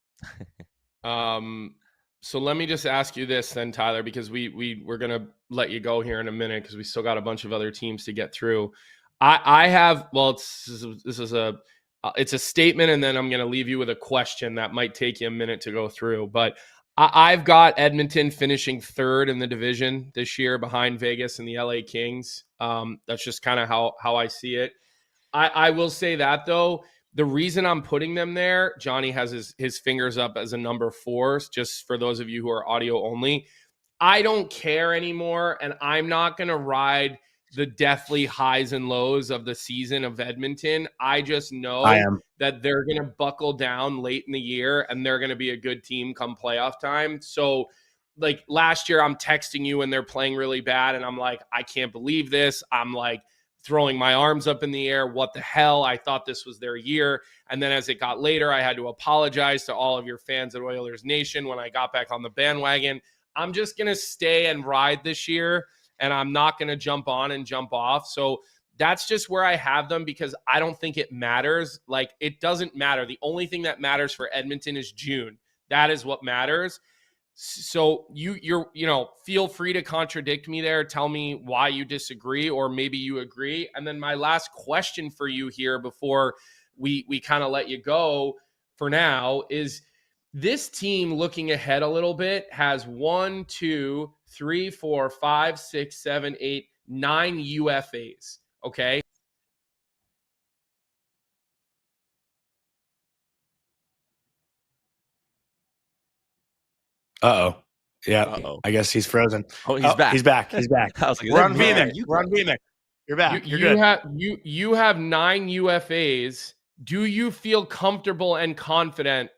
So let me just ask you this then, Tyler, because we're going to let you go here in a minute because we still got a bunch of other teams to get through. I have, it's a statement, and then I'm going to leave you with a question that might take you a minute to go through. But I've got Edmonton finishing 3rd in the division this year behind Vegas and the LA Kings. That's just kind of how I see it. I will say that, though. The reason I'm putting them there, Johnny has his fingers up as a number 4, just for those of you who are audio only. I don't care anymore, and I'm not going to ride the deathly highs and lows of the season of Edmonton. I just know that they're going to buckle down late in the year, and they're going to be a good team come playoff time. So, last year, I'm texting you when they're playing really bad, and I'm like, I can't believe this. I'm throwing my arms up in the air. What the hell? I thought this was their year. And then as it got later, I had to apologize to all of your fans at Oilers Nation when I got back on the bandwagon. I'm just going to stay and ride this year, and I'm not going to jump on and jump off. So that's just where I have them because I don't think it matters. It doesn't matter. The only thing that matters for Edmonton is June. That is what matters. So you're feel free to contradict me there. Tell me why you disagree, or maybe you agree. And then my last question for you here before we kind of let you go for now is, This team, looking ahead a little bit, has 1, 2, 3, 4, 5, 6, 7, 8, 9 UFAs. Okay. Uh-oh. Yeah. Uh-oh. I guess he's frozen. Oh, he's back. He's back. He's back. I was like, We're on VMix. We're on VMix. You're back. You're good. You have 9 UFAs. Do you feel comfortable and confident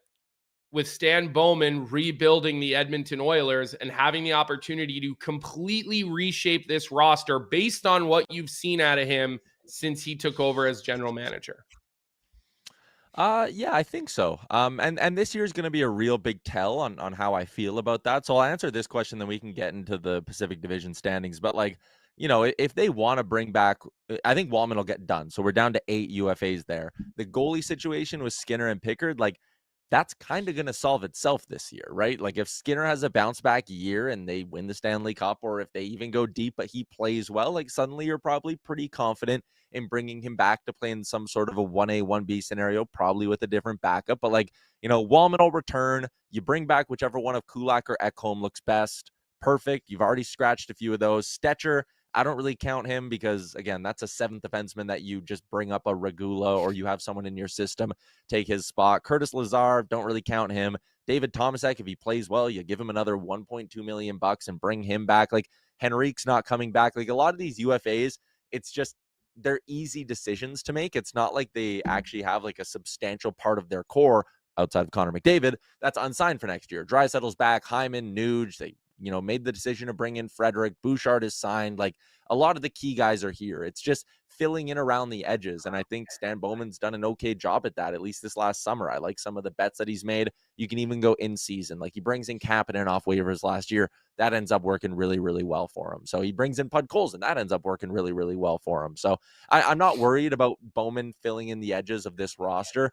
with Stan Bowman rebuilding the Edmonton Oilers and having the opportunity to completely reshape this roster based on what you've seen out of him since he took over as general manager? Yeah, I think so. And this year is going to be a real big tell on how I feel about that. So I'll answer this question, then we can get into the Pacific Division standings. But like, if they want to bring back, I think Walman will get done. So we're down to 8 UFAs there. The goalie situation with Skinner and Pickard, like, that's kind of going to solve itself this year, right? Like if Skinner has a bounce back year and they win the Stanley Cup, or if they even go deep, but he plays well, like suddenly you're probably pretty confident in bringing him back to play in some sort of a 1A, 1B scenario, probably with a different backup. But like, Walman will return. You bring back whichever one of Kulak or Ekholm looks best. Perfect. You've already scratched a few of those. Stetcher, I don't really count him because, again, that's a 7th defenseman that you just bring up a Regula, or you have someone in your system take his spot. Curtis Lazar, don't really count him. David Tomasek, if he plays well, you give him another $1.2 million and bring him back. Like Henrique's not coming back. Like a lot of these UFAs, it's just, they're easy decisions to make. It's not like they actually have like a substantial part of their core outside of Connor McDavid that's unsigned for next year. Draisaitl's back, Hyman, Nuge, they made the decision to bring in Frederick. Bouchard is signed. Like a lot of the key guys are here. It's just filling in around the edges. And I think Stan Bowman's done an okay job at that, at least this last summer. I like some of the bets that he's made. You can even go in season. Like he brings in Kapanen off waivers last year. That ends up working really, really well for him. So he brings in Pud Coles, and that ends up working really, really well for him. So I'm not worried about Bowman filling in the edges of this roster.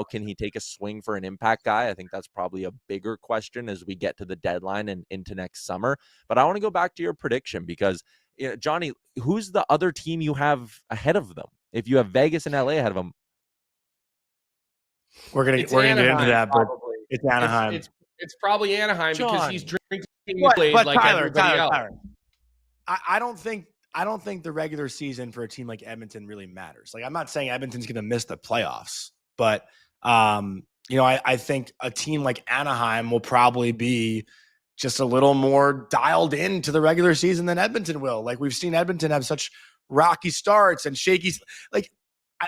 Can he take a swing for an impact guy? I think that's probably a bigger question as we get to the deadline and into next summer. But I want to go back to your prediction because, Johnny, who's the other team you have ahead of them? If you have Vegas and LA ahead of them, we're gonna get into that, but it's Anaheim. It's probably Anaheim, John, because he's drinking but like Tyler, everybody else. Tyler. I don't think the regular season for a team like Edmonton really matters. Like I'm not saying Edmonton's going to miss the playoffs, but I think a team like Anaheim will probably be just a little more dialed into the regular season than Edmonton will. Like we've seen Edmonton have such rocky starts and shaky. Like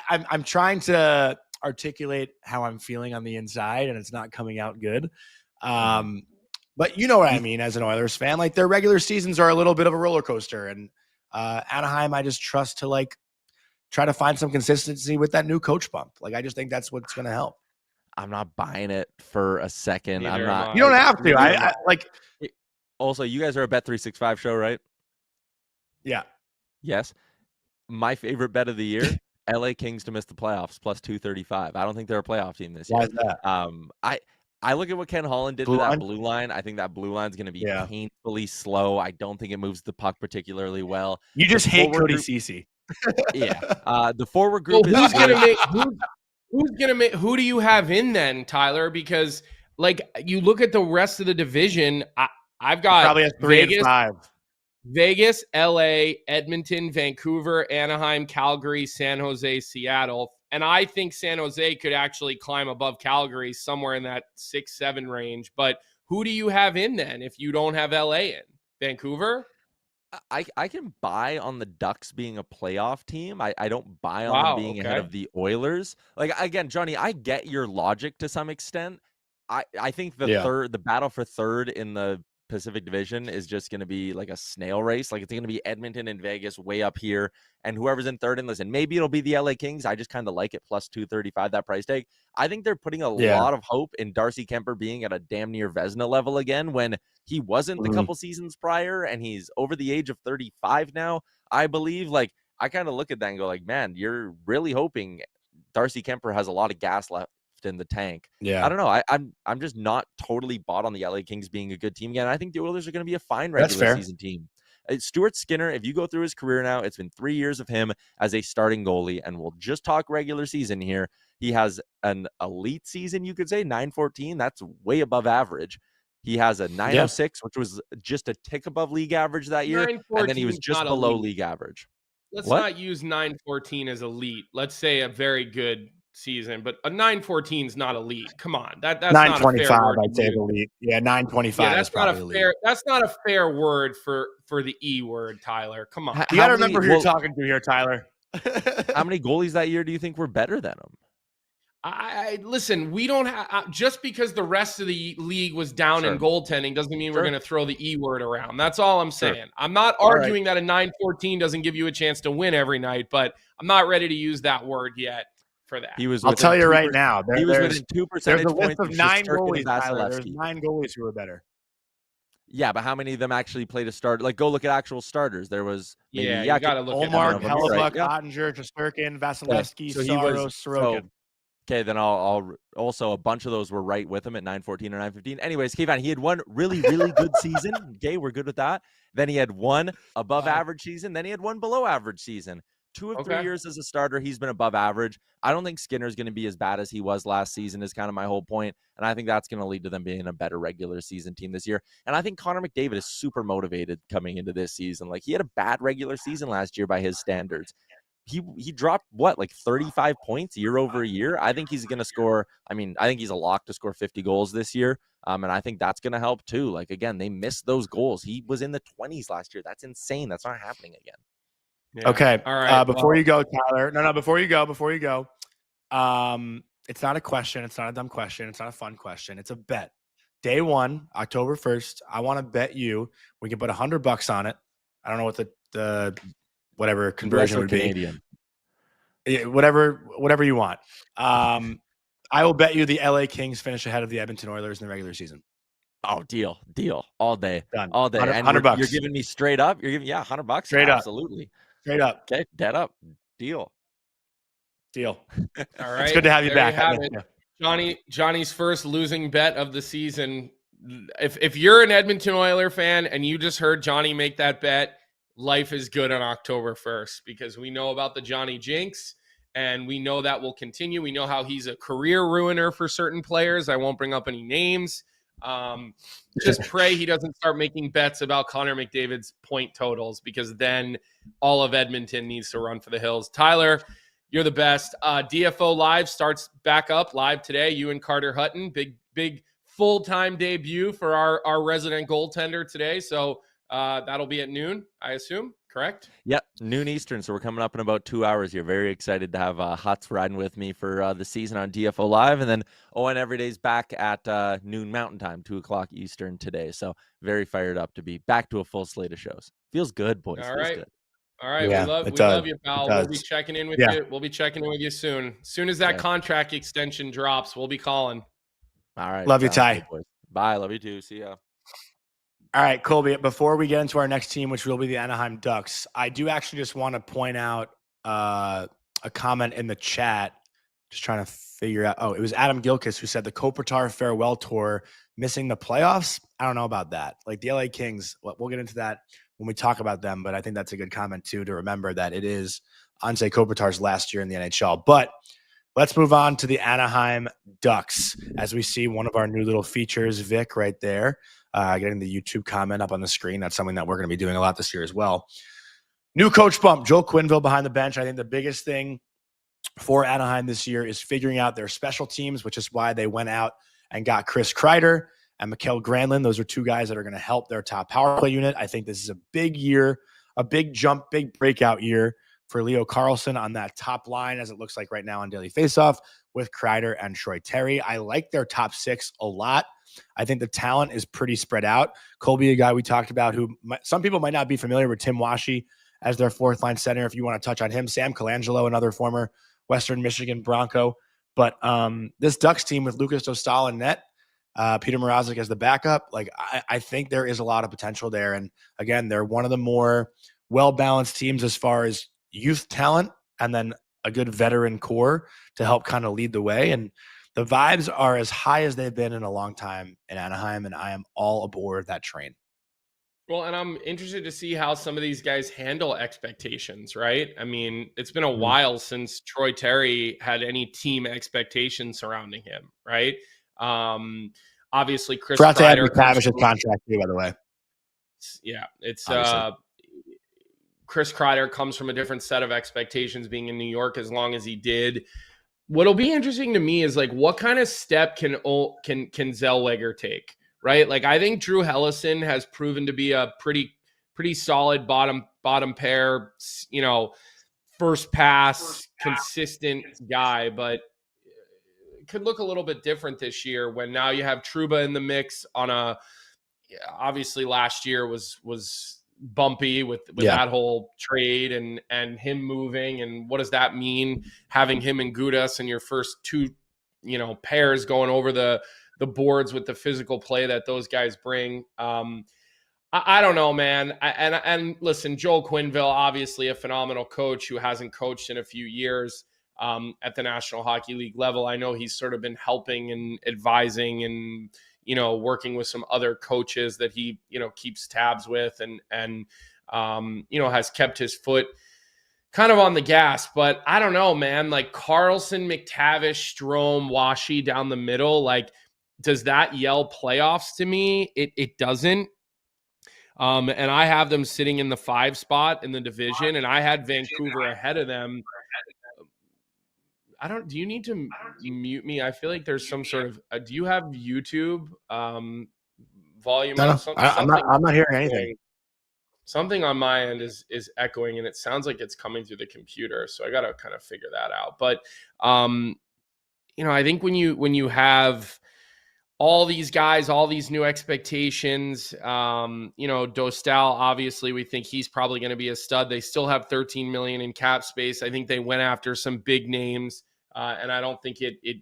I'm trying to articulate how I'm feeling on the inside, and it's not coming out good. But you know what I mean as an Oilers fan. Like their regular seasons are a little bit of a roller coaster, and Anaheim, I just trust to like try to find some consistency with that new coach bump. Like I just think that's what's going to help. I'm not buying it for a second. Neither I'm not. You don't have to. I like. Also, you guys are a Bet365 show, right? Yeah. Yes. My favorite bet of the year: LA Kings to miss the playoffs plus 235. I don't think they're a playoff team this year. Why is that? I look at what Ken Holland did with that blue line. I think that blue line is going to be painfully slow. I don't think it moves the puck particularly well. You just hate Cody Ceci. Yeah. The forward group is who's going to make who's going to make who do you have in then, Tyler? Because like you look at the rest of the division, I've got probably a 3 and 5. Vegas, LA, Edmonton, Vancouver, Anaheim, Calgary, San Jose, Seattle. And I think San Jose could actually climb above Calgary somewhere in that 6-7 range. But who do you have in then if you don't have LA in? Vancouver? I can buy on the Ducks being a playoff team. I don't buy on them being ahead of the Oilers. Like, again, Johnny, I get your logic to some extent. I think the battle for third in the Pacific Division is just going to be like a snail race. Like it's going to be Edmonton and Vegas way up here, and whoever's in third. And listen, maybe it'll be the LA Kings. I just kind of like it plus 235, that price tag. I think they're putting a lot of hope in Darcy Kemper being at a damn near Vezina level again when he wasn't the couple seasons prior, and he's over the age of 35 now, I believe. Like I kind of look at that and go like, man, you're really hoping Darcy Kemper has a lot of gas left in the tank. Yeah, I don't know. I'm just not totally bought on the LA Kings being a good team again. I think the Oilers are going to be a fine regular season team. Stuart Skinner, if you go through his career now, it's been 3 years of him as a starting goalie, and we'll just talk regular season here. He has an elite season, you could say, 914. That's way above average. He has a 906, which was just a tick above league average that year, and then he was just below league average. Let's not use 914 as elite. Let's say a very good season, but a 914 is not elite. Come on, that's not a fair word. I'd say elite. Yeah, 925. Yeah, that's not a fair. That's not a fair word for the E word, Tyler. Come on, you got to remember who you're talking to here, Tyler. How many goalies that year do you think were better than him? I listen. We don't have just because the rest of the league was down in goaltending doesn't mean we're going to throw the E word around. That's all I'm saying. I'm not arguing that a 914 doesn't give you a chance to win every night, but I'm not ready to use that word yet for that. I'll tell you right now. He was within 2 percentage points. There's a list of 9 goalies. Tyler. There's 9 goalies who were better. Yeah, but how many of them actually played a start? Like, go look at actual starters. There was you got to look at Omar, Hellebuck, Ottinger, Jasturkin, Vasilevsky, Saros, Sorokin. Okay, then I'll also a bunch of those were right with him at 914 or 915. Anyways, Kevin, he had one really, really good season. Okay, we're good with that. Then he had one above average season. Then he had one below average season. 2 of 3 years as a starter, he's been above average. I don't think Skinner's going to be as bad as he was last season is kind of my whole point. And I think that's going to lead to them being a better regular season team this year. And I think Connor McDavid is super motivated coming into this season. Like, he had a bad regular season last year by his standards. He dropped like 35 points year over year. I think he's going to score. I think he's a lock to score 50 goals this year. And I think that's going to help too. Like, again, they missed those goals. He was in the 20s last year. That's insane. That's not happening again. Yeah. Okay. All right. Before you go, Tyler. No, before you go. It's not a question. It's not a dumb question. It's not a fun question. It's a bet. Day 1, October 1st. I want to bet you. We can put $100 on it. I don't know what the whatever conversion would Canadian. be. Whatever you want. I will bet you the LA Kings finish ahead of the Edmonton Oilers in the regular season. Oh, deal all day. Done. All day. $100. You're giving me straight up. You're giving $100. Straight up. Absolutely. Straight up. Okay, dead up. Deal. All right. It's good to have you back. Johnny's first losing bet of the season. If you're an Edmonton Oiler fan and you just heard Johnny make that bet, life is good on October 1st because we know about the Johnny jinx and we know that will continue. We know how he's a career ruiner for certain players. I won't bring up any names. Just pray he doesn't start making bets about Connor McDavid's point totals because then all of Edmonton needs to run for the hills. Tyler, you're the best. DFO Live starts back up live today. You and Carter Hutton, big full-time debut for our resident goaltender today. So that'll be at noon, I assume, correct? Yep, noon Eastern. So we're coming up in about 2 hours here. Very excited to have Huts riding with me for the season on DFO Live. And then Owen Everyday's back at noon Mountain Time, 2 o'clock Eastern today. So very fired up to be back to a full slate of shows. Feels good, boys. All right. Feels good. All right, yeah, we love you, pal. We'll be checking in with you. We'll be checking in with you soon. As soon as that contract extension drops, we'll be calling. All right. Love you, Ty. Good, bye. Love you too. See ya. All right, Colby, before we get into our next team, which will be the Anaheim Ducks, I do actually just want to point out a comment in the chat. Just trying to figure out. Oh, it was Adam Gilkis who said the Kopitar farewell tour missing the playoffs. I don't know about that. Like the LA Kings, we'll get into that when we talk about them, but I think that's a good comment too to remember that it is Anze Kopitar's last year in the NHL. But let's move on to the Anaheim Ducks as we see one of our new little features, Vic, right there. Getting the YouTube comment up on the screen. That's something that we're going to be doing a lot this year as well. New coach bump, Joel Quenneville behind the bench. I think the biggest thing for Anaheim this year is figuring out their special teams, which is why they went out and got Chris Kreider and Mikael Granlund. Those are 2 guys that are going to help their top power play unit. I think this is a big year, a big jump, big breakout year for Leo Carlsson on that top line, as it looks like right now on Daily Faceoff with Kreider and Troy Terry. I like their top 6 a lot. I think the talent is pretty spread out. Colby, a guy we talked about who some people might not be familiar with, Tim Washi as their 4th line center. If you want to touch on him, Sam Colangelo, another former Western Michigan Bronco. But this Ducks team with Lucas Dostal and net, Peter Mrazek as the backup, like I think there is a lot of potential there. And again, they're one of the more well-balanced teams as far as youth talent and then a good veteran core to help kind of lead the way. And the vibes are as high as they've been in a long time in Anaheim, and I am all aboard that train. Well, and I'm interested to see how some of these guys handle expectations, right? I mean, it's been a while since Troy Terry had any team expectations surrounding him, right? Obviously, Chris Forgot to add Kreider comes McTavish's from, contract too, by the way. yeah, it's Obviously. Chris Kreider comes from a different set of expectations being in New York as long as he did. What'll be interesting to me is like what kind of step can Zellweger take, right? Like I think Drew Hellison has proven to be a pretty solid bottom pair, you know, first pass consistent guy, but it could look a little bit different this year when now you have Trouba in the mix on a, obviously last year was bumpy with that whole trade and him moving, and what does that mean having him and Gudas in your first two, you know, pairs going over the boards with the physical play that those guys bring. I don't know, man. And listen, Joel Quenneville, obviously a phenomenal coach who hasn't coached in a few years at the National Hockey League level. I know he's sort of been helping and advising and, you know, working with some other coaches that he, you know, keeps tabs with and you know, has kept his foot kind of on the gas. But I don't know, man, like Carlson, McTavish, Strome, Washi down the middle, like, does that yell playoffs to me? It doesn't. And I have them sitting in the 5 spot in the division, and I had Vancouver ahead of them. Do you need to mute me? I feel like there's some sort of, do you have YouTube volume? No, I'm not hearing anything. Something on my end is echoing, and it sounds like it's coming through the computer. So I got to kind of figure that out. But, you know, I think when you have all these guys, all these new expectations, you know, Dostal, obviously we think he's probably going to be a stud. They still have 13 million in cap space. I think they went after some big names. And I don't think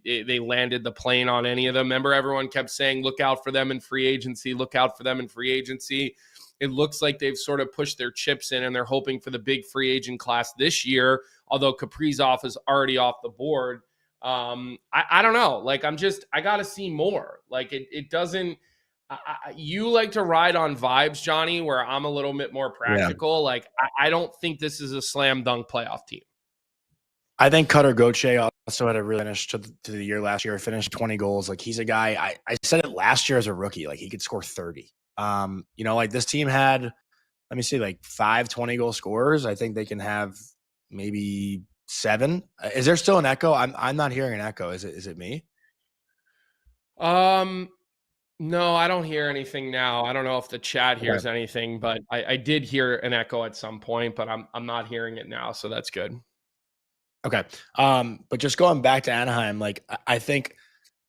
they landed the plane on any of them. Remember, everyone kept saying, look out for them in free agency, look out for them in free agency. It looks like they've sort of pushed their chips in and they're hoping for the big free agent class this year, although Kaprizov is already off the board. I don't know. Like, I got to see more. Like it doesn't, you like to ride on vibes, Johnny, where I'm a little bit more practical. Yeah. Like, I don't think this is a slam dunk playoff team. I think Cutter Gauthier also had a really finish to the year last year, finished 20 goals. Like, he's a guy, I said it last year as a rookie, like he could score 30. You know, like this team had, let me see, like 5 20-goal scorers. I think they can have maybe 7. Is there still an echo? I'm not hearing an echo. Is it me? No, I don't hear anything now. I don't know if the chat hears anything, but I did hear an echo at some point, but I'm not hearing it now, so that's good. Okay. But just going back to Anaheim, like I think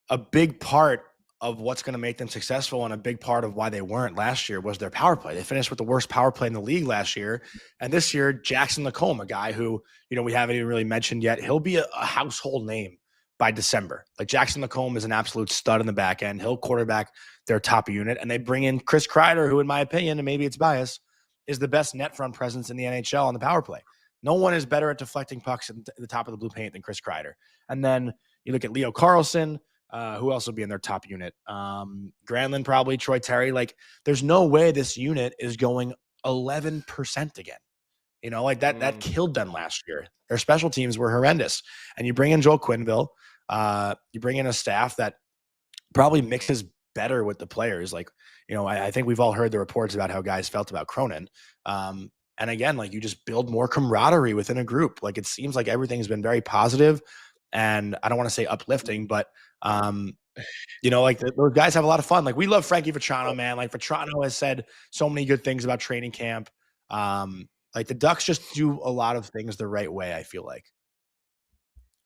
a big part of what's going to make them successful and a big part of why they weren't last year was their power play. They finished with the worst power play in the league last year. And this year, Jackson Lacombe, a guy who, you know, we haven't even really mentioned yet, he'll be a household name by December. Like Jackson Lacombe is an absolute stud in the back end. He'll quarterback their top unit. And they bring in Chris Kreider, who in my opinion, and maybe it's bias, is the best net front presence in the NHL on the power play. No one is better at deflecting pucks at the top of the blue paint than Chris Kreider. And then you look at Leo Carlson, who else will be in their top unit? Granlund, probably, Troy Terry. Like, there's no way this unit is going 11% again. You know, like that killed them last year. Their special teams were horrendous. And you bring in Joel Quenneville. You bring in a staff that probably mixes better with the players. Like, you know, I think we've all heard the reports about how guys felt about Cronin. And again, like you just build more camaraderie within a group. Like it seems like everything's been very positive, and I don't want to say uplifting, but you know, like those guys have a lot of fun. Like we love Frankie Vatrano, man. Like Vatrano has said so many good things about training camp. Like the Ducks just do a lot of things the right way, I feel like.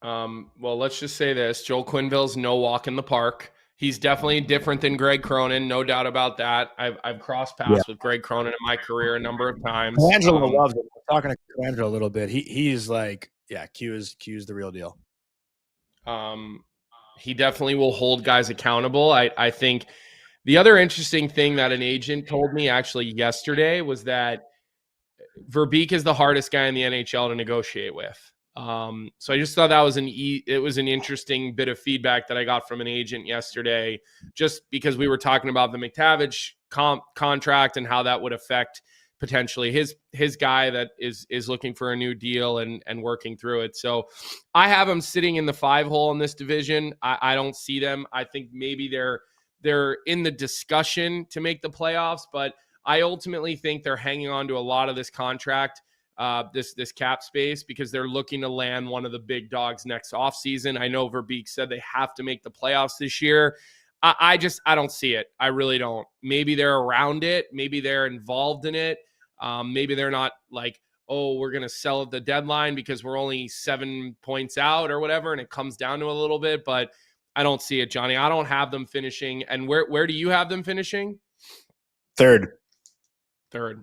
Well, let's just say this. Joel Quenneville's no walk in the park. He's definitely different than Greg Cronin, no doubt about that. I've crossed paths with Greg Cronin in my career a number of times. Angelo loves it. We're talking to Angelo a little bit. He's like, yeah, Q is the real deal. He definitely will hold guys accountable. I think the other interesting thing that an agent told me actually yesterday was that Verbeek is the hardest guy in the NHL to negotiate with. So I just thought that was it was an interesting bit of feedback that I got from an agent yesterday, just because we were talking about the McDavid contract and how that would affect potentially his guy that is looking for a new deal and working through it. So I have them sitting in the 5 hole in this division. I don't see them. I think maybe they're in the discussion to make the playoffs, but I ultimately think they're hanging on to a lot of this contract, this cap space, because they're looking to land one of the big dogs next offseason. I know Verbeek said they have to make the playoffs this year. I don't see it. I really don't. Maybe they're around it. Maybe they're involved in it. Maybe they're not like, oh, we're going to sell at the deadline because we're only 7 points out or whatever, and it comes down to a little bit, but I don't see it, Johnny. I don't have them finishing. And where do you have them finishing? Third.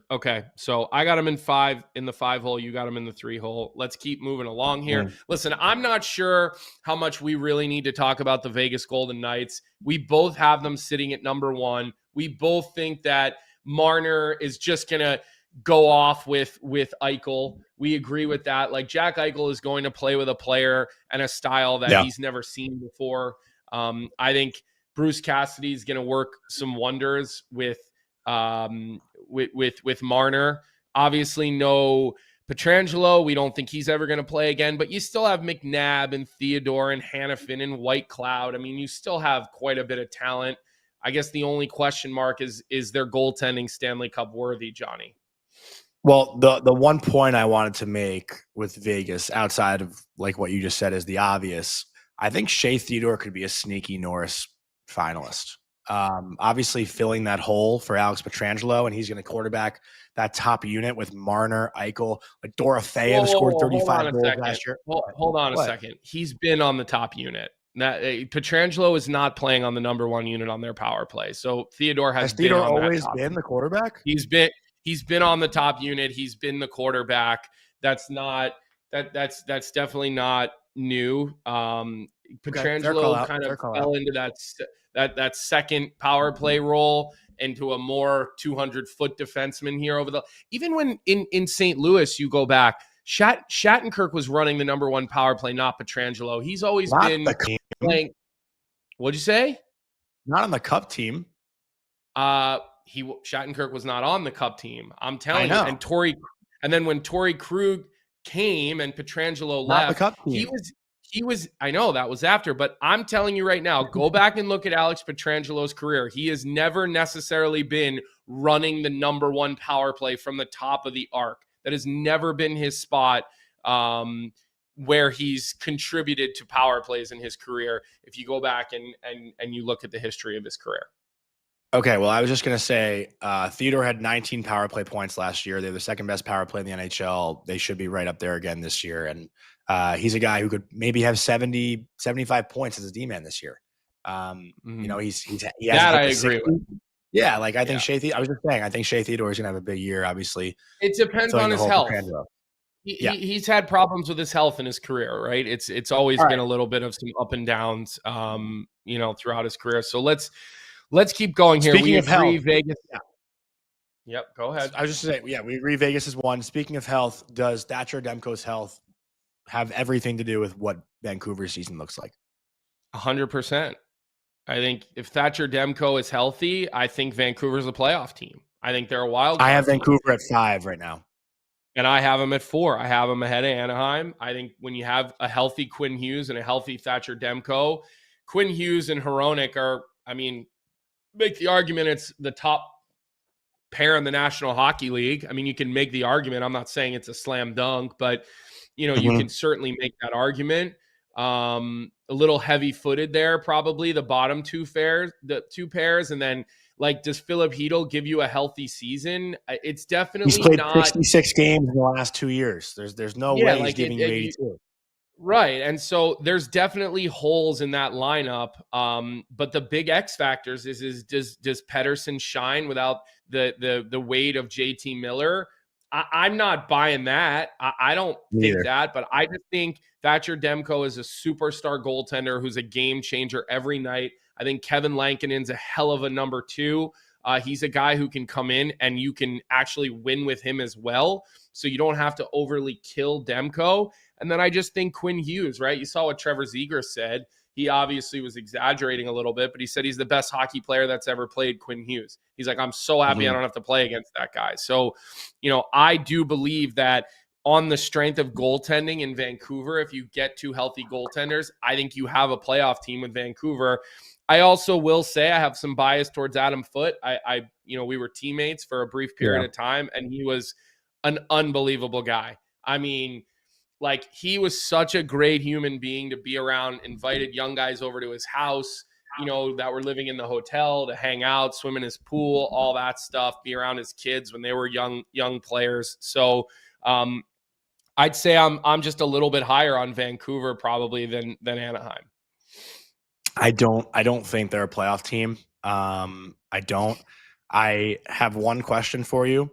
Okay. So I got them in 5 in the 5 hole. You got them in the 3 hole. Let's keep moving along here. Listen, I'm not sure how much we really need to talk about the Vegas Golden Knights. We both have them sitting at number 1. We both think that Marner is just going to go off with Eichel. We agree with that. Like, Jack Eichel is going to play with a player and a style that he's never seen before. I think Bruce Cassidy is going to work some wonders with Marner. Obviously, no Pietrangelo. We don't think he's ever going to play again, but you still have McNabb and Theodore and Hannafin and Whitecloud. I mean, you still have quite a bit of talent. I guess the only question mark is their goaltending Stanley Cup worthy, Johnny? Well, the one point I wanted to make with Vegas, outside of like what you just said, is the obvious. I think Shea Theodore could be a sneaky Norris finalist. Obviously filling that hole for Alex Pietrangelo, and he's going to quarterback that top unit with Marner, Eichel. Like, Dorofeyev scored 35 goals last year. Hold on a second. He's been on the top unit. Pietrangelo is not playing on the number 1 unit on their power play. So Theodore has Theodore always been the quarterback? He's been on the top unit. He's been the quarterback. That's definitely not new. Pietrangelo kind of fell into that second power play role, into a more 200-foot defenseman here even when in St. Louis, you go back, Shattenkirk was running the number 1 power play, not Pietrangelo. He's always been playing. What'd you say? Not on the Cup team. Shattenkirk was not on the Cup team. I'm telling you. And then when Torrey Krug came and Pietrangelo left, the Cup team. he was. I know that was after, but I'm telling you right now, go back and look at Alex Pietrangelo's career. He has never necessarily been running the number 1 power play from the top of the arc. That has never been his spot, where he's contributed to power plays in his career, if you go back and you look at the history of his career. Okay, well, I was just going to say Theodore had 19 power play points last year. They're the second best power play in the NHL. They should be right up there again this year. And he's a guy who could maybe have 70, 75 points as a D-man this year. You know, he has that I agree with. Yeah, like I think I was just saying, I think Shea Theodore is going to have a big year, obviously. It depends on his health. He's had problems with his health in his career, right? It's always been a little bit of some up and downs, throughout his career. So let's keep going here. Speaking of health, Vegas. Yeah. Yep, go ahead. I was just saying, we agree Vegas is 1. Speaking of health, does Thatcher Demko's health have everything to do with what Vancouver's season looks like? 100%. I think if Thatcher Demko is healthy, I think Vancouver's a playoff team. I think they're a wild card. I have team. Vancouver at 5 right now. And I have them at 4. I have them ahead of Anaheim. I think when you have a healthy Quinn Hughes and a healthy Thatcher Demko, Quinn Hughes and Hronek are, make the argument it's the top pair in the National Hockey League. I mean, you can make the argument. I'm not saying it's a slam dunk, but, you can certainly make that argument. A little heavy-footed there, probably the bottom the 2 pairs. And then, does Philip Hedl give you a healthy season? It's definitely he's played not 66 games in the last 2 years. There's no way he's giving you 82. Right. And so there's definitely holes in that lineup. But the big X factors is does Pettersson shine without the weight of JT Miller? I'm not buying that. I don't think that, but I just think Thatcher Demko is a superstar goaltender who's a game changer every night. I think Kevin Lankinen's a hell of a number 2. He's a guy who can come in and you can actually win with him as well. So you don't have to overly kill Demko. And then I just think Quinn Hughes, right? You saw what Trevor Zegras said. He obviously was exaggerating a little bit, but he said he's the best hockey player that's ever played, Quinn Hughes. He's like, I'm so happy I don't have to play against that guy. So, I do believe that on the strength of goaltending in Vancouver, if you get two healthy goaltenders, I think you have a playoff team with Vancouver. I also will say I have some bias towards Adam Foote. We were teammates for a brief period of time, and he was an unbelievable guy. I mean, like, he was such a great human being to be around, invited young guys over to his house, that were living in the hotel to hang out, swim in his pool, all that stuff, be around his kids when they were young players. So I'd say I'm just a little bit higher on Vancouver probably than Anaheim. I don't think they're a playoff team. I don't. I have one question for you.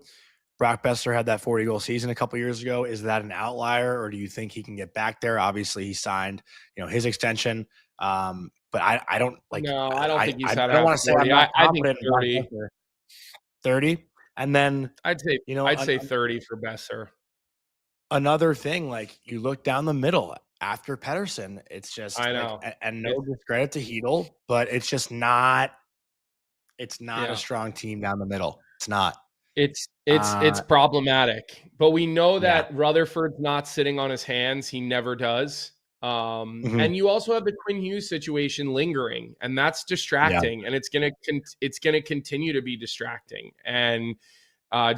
Brock Besser had that 40-goal season a couple years ago. Is that an outlier, or do you think he can get back there? Obviously, he signed, his extension. But I don't like. No, I don't think he's had. I don't want to say I'm not confident. I think 30. 30, and then I'd say 30 for Besser. Another thing, like, you look down the middle after Pettersson, it's just I know, and no discredit to Hedl, but it's just not. It's not a strong team down the middle. It's not. It's problematic, but we know that Rutherford's not sitting on his hands. He never does. And you also have the Quinn Hughes situation lingering, and that's distracting, and it's gonna continue to be distracting. And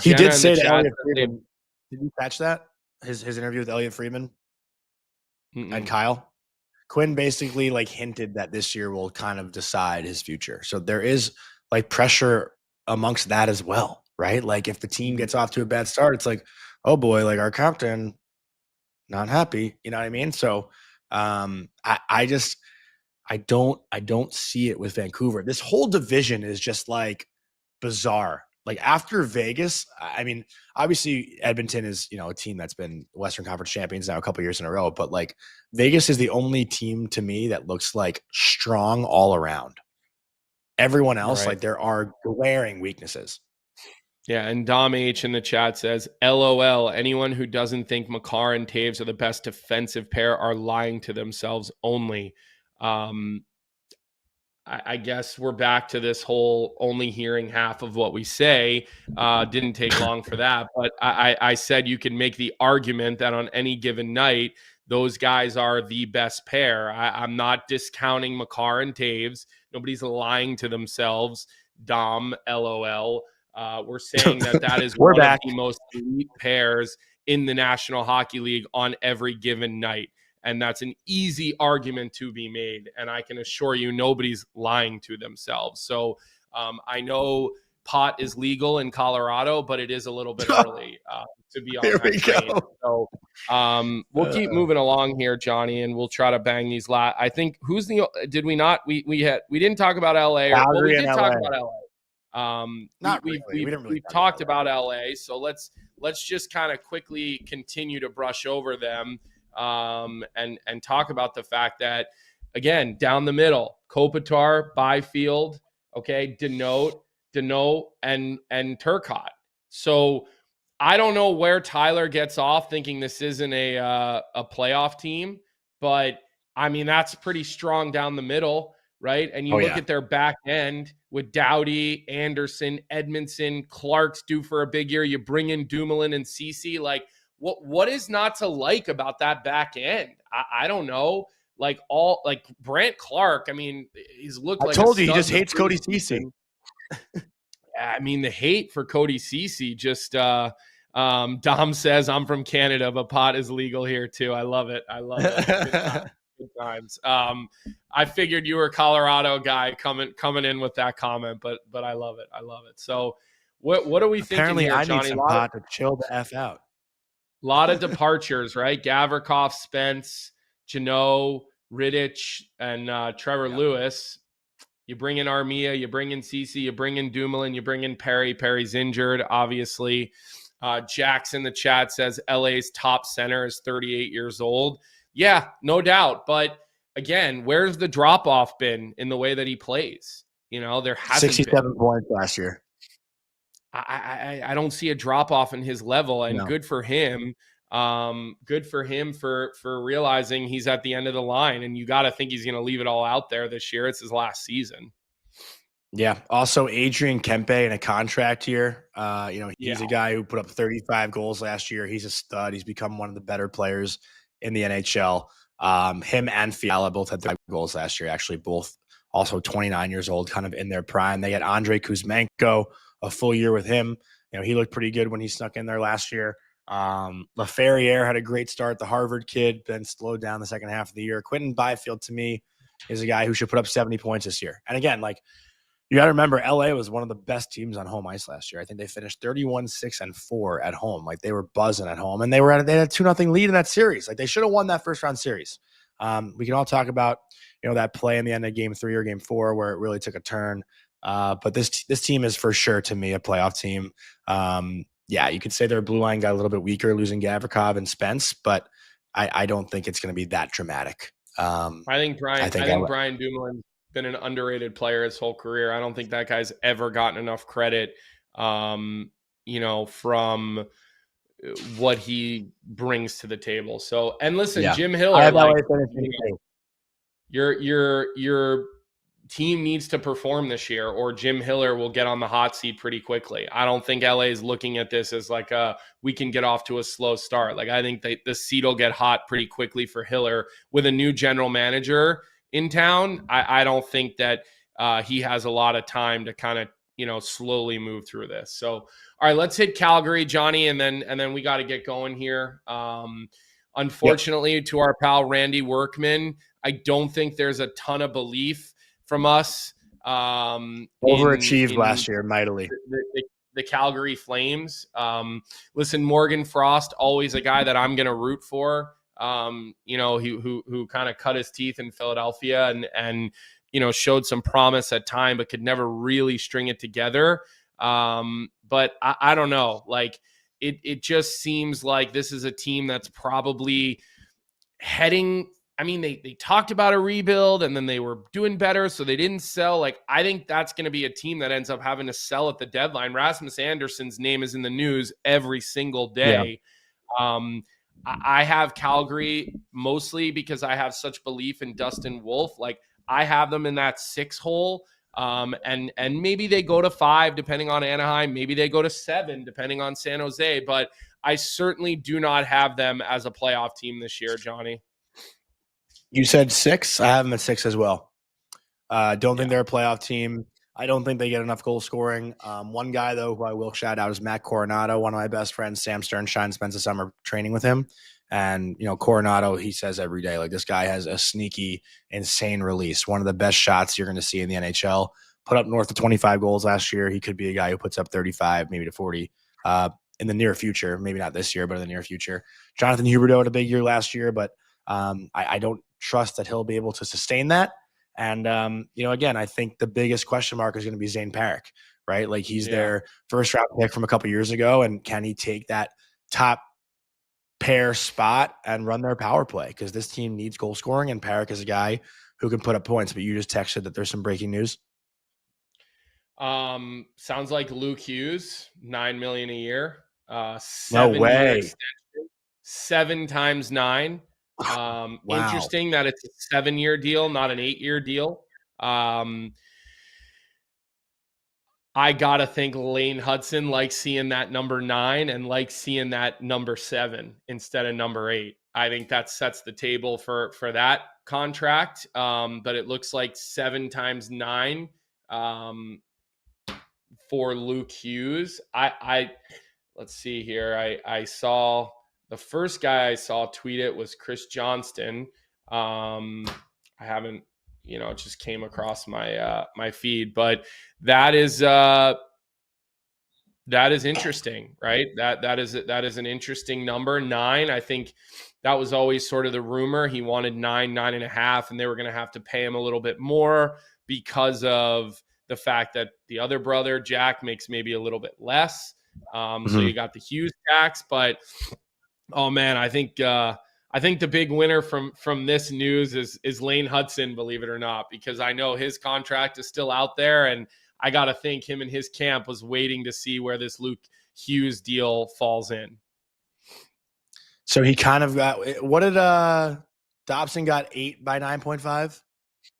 he did say to Elliot Friedman. Did you catch that? His interview with Elliot Friedman and Kyle? Quinn basically hinted that this year will kind of decide his future. So there is pressure amongst that as well, right? Like, if the team gets off to a bad start, it's like, oh boy, our captain not happy. You know what I mean? So I don't see it with Vancouver. This whole division is just bizarre. After Vegas, I mean, obviously Edmonton is, a team that's been Western Conference champions now a couple years in a row, but Vegas is the only team to me that looks strong all around. Everyone else, there are glaring weaknesses. Yeah, and Dom H in the chat says, LOL, anyone who doesn't think Makar and Taves are the best defensive pair are lying to themselves only. I guess we're back to this whole only hearing half of what we say. Didn't take long for that. But I said you can make the argument that on any given night, those guys are the best pair. I'm not discounting Makar and Taves. Nobody's lying to themselves. Dom, LOL. We're saying that is one of the most elite pairs in the National Hockey League on every given night. And that's an easy argument to be made. And I can assure you nobody's lying to themselves. So I know pot is legal in Colorado, but it is a little bit early to be on that train. So we'll keep moving along here, Johnny, and we'll try to bang these I think we didn't talk about LA. We did talk about LA. We've talked about LA, so let's just kind of quickly continue to brush over them and talk about the fact that, again, down the middle, Kopitar, Byfield, okay, Denault, and Turcotte. So I don't know where Tyler gets off thinking this isn't a playoff team, but I mean, that's pretty strong down the middle, right? And you look at their back end with Doughty, Anderson, Edmondson, Clark's due for a big year. You bring in Dumoulin and Ceci. What is not to like about that back end? I don't know. Brant Clark, I mean, he's looked like I told you, he just hates Cody Ceci. I mean, the hate for Cody Ceci just Dom says, I'm from Canada, but pot is legal here too. I love it. Good times. I figured you were a Colorado guy coming in with that comment, but I love it. So what are we Apparently thinking here, Johnny? I need some pot to chill the F out. A lot of departures, right? Gavrikov, Spence, Jeannot, Rittich, and Trevor Lewis. You bring in Armia, you bring in Ceci, you bring in Dumoulin, you bring in Perry. Perry's injured, obviously. Jackson in the chat says LA's top center is 38 years old. Yeah, no doubt. But again, where's the drop-off been in the way that he plays? There hasn't 67 been. points last year. I don't see a drop off in his level, and No. good for him. Good for him for realizing he's at the end of the line, and you got to think he's going to leave it all out there this year. It's his last season. Yeah. Also, Adrian Kempe in a contract here. He's a guy who put up 35 goals last year. He's a stud. He's become one of the better players in the NHL. Him and Fiala both had 5 goals last year, actually, both also 29 years old, kind of in their prime. They had Andrei Kuzmenko, a full year with him. He looked pretty good when he snuck in there last year. LaFerriere had a great start, the Harvard kid, then slowed down the second half of the year. Quinton Byfield, to me, is a guy who should put up 70 points this year. And again, you got to remember, LA was one of the best teams on home ice last year. I think they finished 31-6-4 at home. They were buzzing at home, and they had a 2-0 lead in that series. They should have won that first round series. We can all talk about that play in the end of game 3 or game 4 where it really took a turn. But this team is for sure, to me, a playoff team. You could say their blue line got a little bit weaker, losing Gavrikov and Spence, but I don't think it's going to be that dramatic. I think Brian Dumoulin's been an underrated player his whole career. I don't think that guy's ever gotten enough credit, from what he brings to the table. So, and listen, Jim Hiller, your team needs to perform this year, or Jim Hiller will get on the hot seat pretty quickly. I don't think LA is looking at this as we can get off to a slow start. I think the seat will get hot pretty quickly for Hiller with a new general manager in town. I don't think that he has a lot of time to kind of slowly move through this. So, all right, let's hit Calgary, Johnny, and then we got to get going here. Unfortunately, to our pal Randy Workman, I don't think there's a ton of belief from us. Overachieved last year mightily. The Calgary Flames. Listen, Morgan Frost, always a guy that I'm going to root for. Who kind of cut his teeth in Philadelphia and showed some promise at time, but could never really string it together. But I don't know. It just seems like this is a team that's probably heading. I mean, they talked about a rebuild and then they were doing better, so they didn't sell. I think that's going to be a team that ends up having to sell at the deadline. Rasmus Anderson's name is in the news every single day. Yeah. I have Calgary mostly because I have such belief in Dustin Wolf. I have them in that 6 hole. And maybe they go to 5 depending on Anaheim. Maybe they go to 7 depending on San Jose. But I certainly do not have them as a playoff team this year, Johnny. You said 6? I have them at 6 as well. Don't think they're a playoff team. I don't think they get enough goal scoring. One guy, though, who I will shout out is Matt Coronado, one of my best friends. Sam Sternstein spends the summer training with him. And, Coronado, he says every day, this guy has a sneaky, insane release. One of the best shots you're going to see in the NHL. Put up north of 25 goals last year. He could be a guy who puts up 35, maybe to 40 in the near future. Maybe not this year, but in the near future. Jonathan Huberdeau had a big year last year, but I don't trust that he'll be able to sustain that. And, again, I think the biggest question mark is going to be Zane Parik, right? He's their first round pick from a couple years ago. And can he take that top pair spot and run their power play? Because this team needs goal scoring, and Parik is a guy who can put up points. But you just texted that there's some breaking news. Sounds like Luke Hughes, $9 million a year. No way. 7 times 9. Wow. Interesting that it's a 7-year deal, not an 8-year deal. I gotta think Lane Hudson likes seeing that number 9 and likes seeing that number 7 instead of number 8. I think that sets the table for that contract. But it looks like 7 times 9 for Luke Hughes. Let's see here. I saw. The first guy I saw tweet it was Chris Johnston. I haven't, it just came across my my feed, but that is interesting, right? That is an interesting number. 9. I think that was always sort of the rumor. He wanted 9.5, and they were going to have to pay him a little bit more because of the fact that the other brother Jack makes maybe a little bit less. So you got the Hughes tax, but. Oh man, I think I think the big winner from this news is Lane Hudson, believe it or not, because I know his contract is still out there, and I got to think him and his camp was waiting to see where this Luke Hughes deal falls in. So he kind of got, what did Dobson got 8 by 9.5?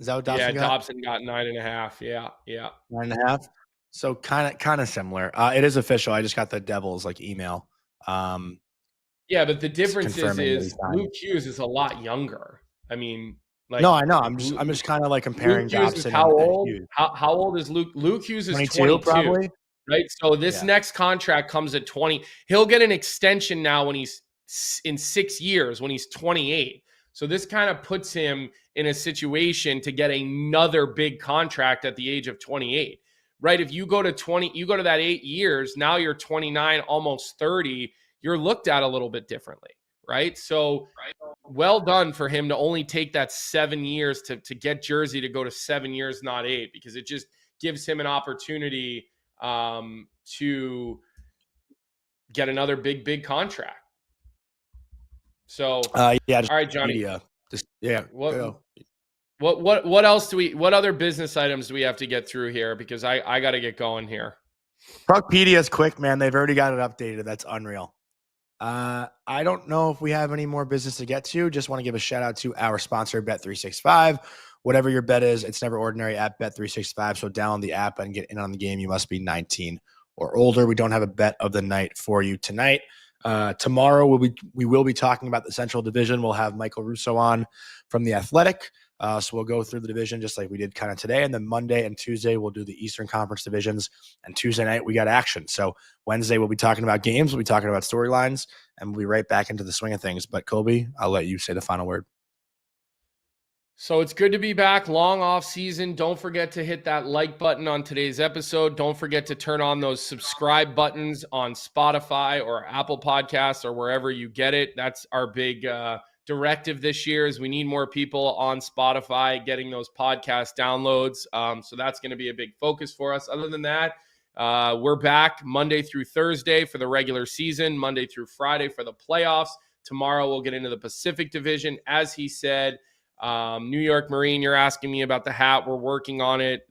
Is that what Dobson got? Yeah, Dobson got 9.5. Yeah. 9.5. So kind of similar. It is official. I just got the Devils email. Yeah, but the difference is Luke Hughes is a lot younger. I mean, no, I know. I'm just kind of comparing Luke Hughes Dobson. Is how old? How old is Luke? Luke Hughes is 22 probably. Right. So this next contract comes at 20. He'll get an extension now when he's in 6 years, when he's 28. So this kind of puts him in a situation to get another big contract at the age of 28. Right. If you go to that 8 years, now you're 29, almost 30. You're looked at a little bit differently, right? So well done for him to only take that 7 years to get Jersey to go to 7 years, not 8, because it just gives him an opportunity to get another big contract. So, all right, Johnny. What else what other business items do we have to get through here? Because I got to get going here. Puckpedia's quick, man. They've already got it updated. That's unreal. I don't know if we have any more business to get to. Just want to give a shout out to our sponsor, Bet365. Whatever your bet is, it's never ordinary at Bet365. So download the app and get in on the game. You must be 19 or older. We don't have a bet of the night for you tonight. Tomorrow we will be talking about the Central Division. We'll have Michael Russo on from The Athletic. So we'll go through the division just like we did kind of today. And then Monday and Tuesday, we'll do the Eastern Conference divisions. And Tuesday night, we got action. So Wednesday, we'll be talking about games. We'll be talking about storylines. And we'll be right back into the swing of things. But Colby, I'll let you say the final word. So it's good to be back. Long off season. Don't forget to hit that like button on today's episode. Don't forget to turn on those subscribe buttons on Spotify or Apple Podcasts or wherever you get it. That's our big directive this year is we need more people on Spotify getting those podcast downloads. So that's going to be a big focus for us. Other than that, we're back Monday through Thursday for the regular season, Monday through Friday for the playoffs. Tomorrow we'll get into the Pacific Division. As he said, New York Marine, you're asking me about the hat. We're working on it.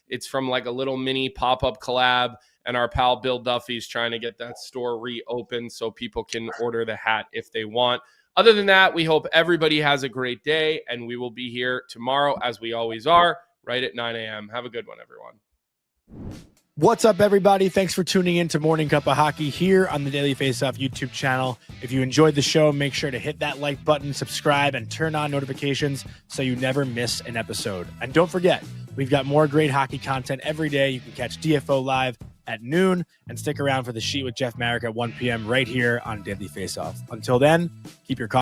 It's from a little mini pop-up collab, and our pal Bill Duffy's trying to get that store reopened so people can order the hat if they want. Other than that, we hope everybody has a great day, and we will be here tomorrow, as we always are, right at 9 a.m. Have a good one, everyone. What's up, everybody? Thanks for tuning in to Morning Cup of Hockey here on the Daily Faceoff YouTube channel. If you enjoyed the show, make sure to hit that like button, subscribe, and turn on notifications so you never miss an episode. And don't forget, we've got more great hockey content every day. You can catch DFO live at noon and stick around for the Sheet with Jeff Marek at 1 p.m. right here on Daily Faceoff. Until then, keep your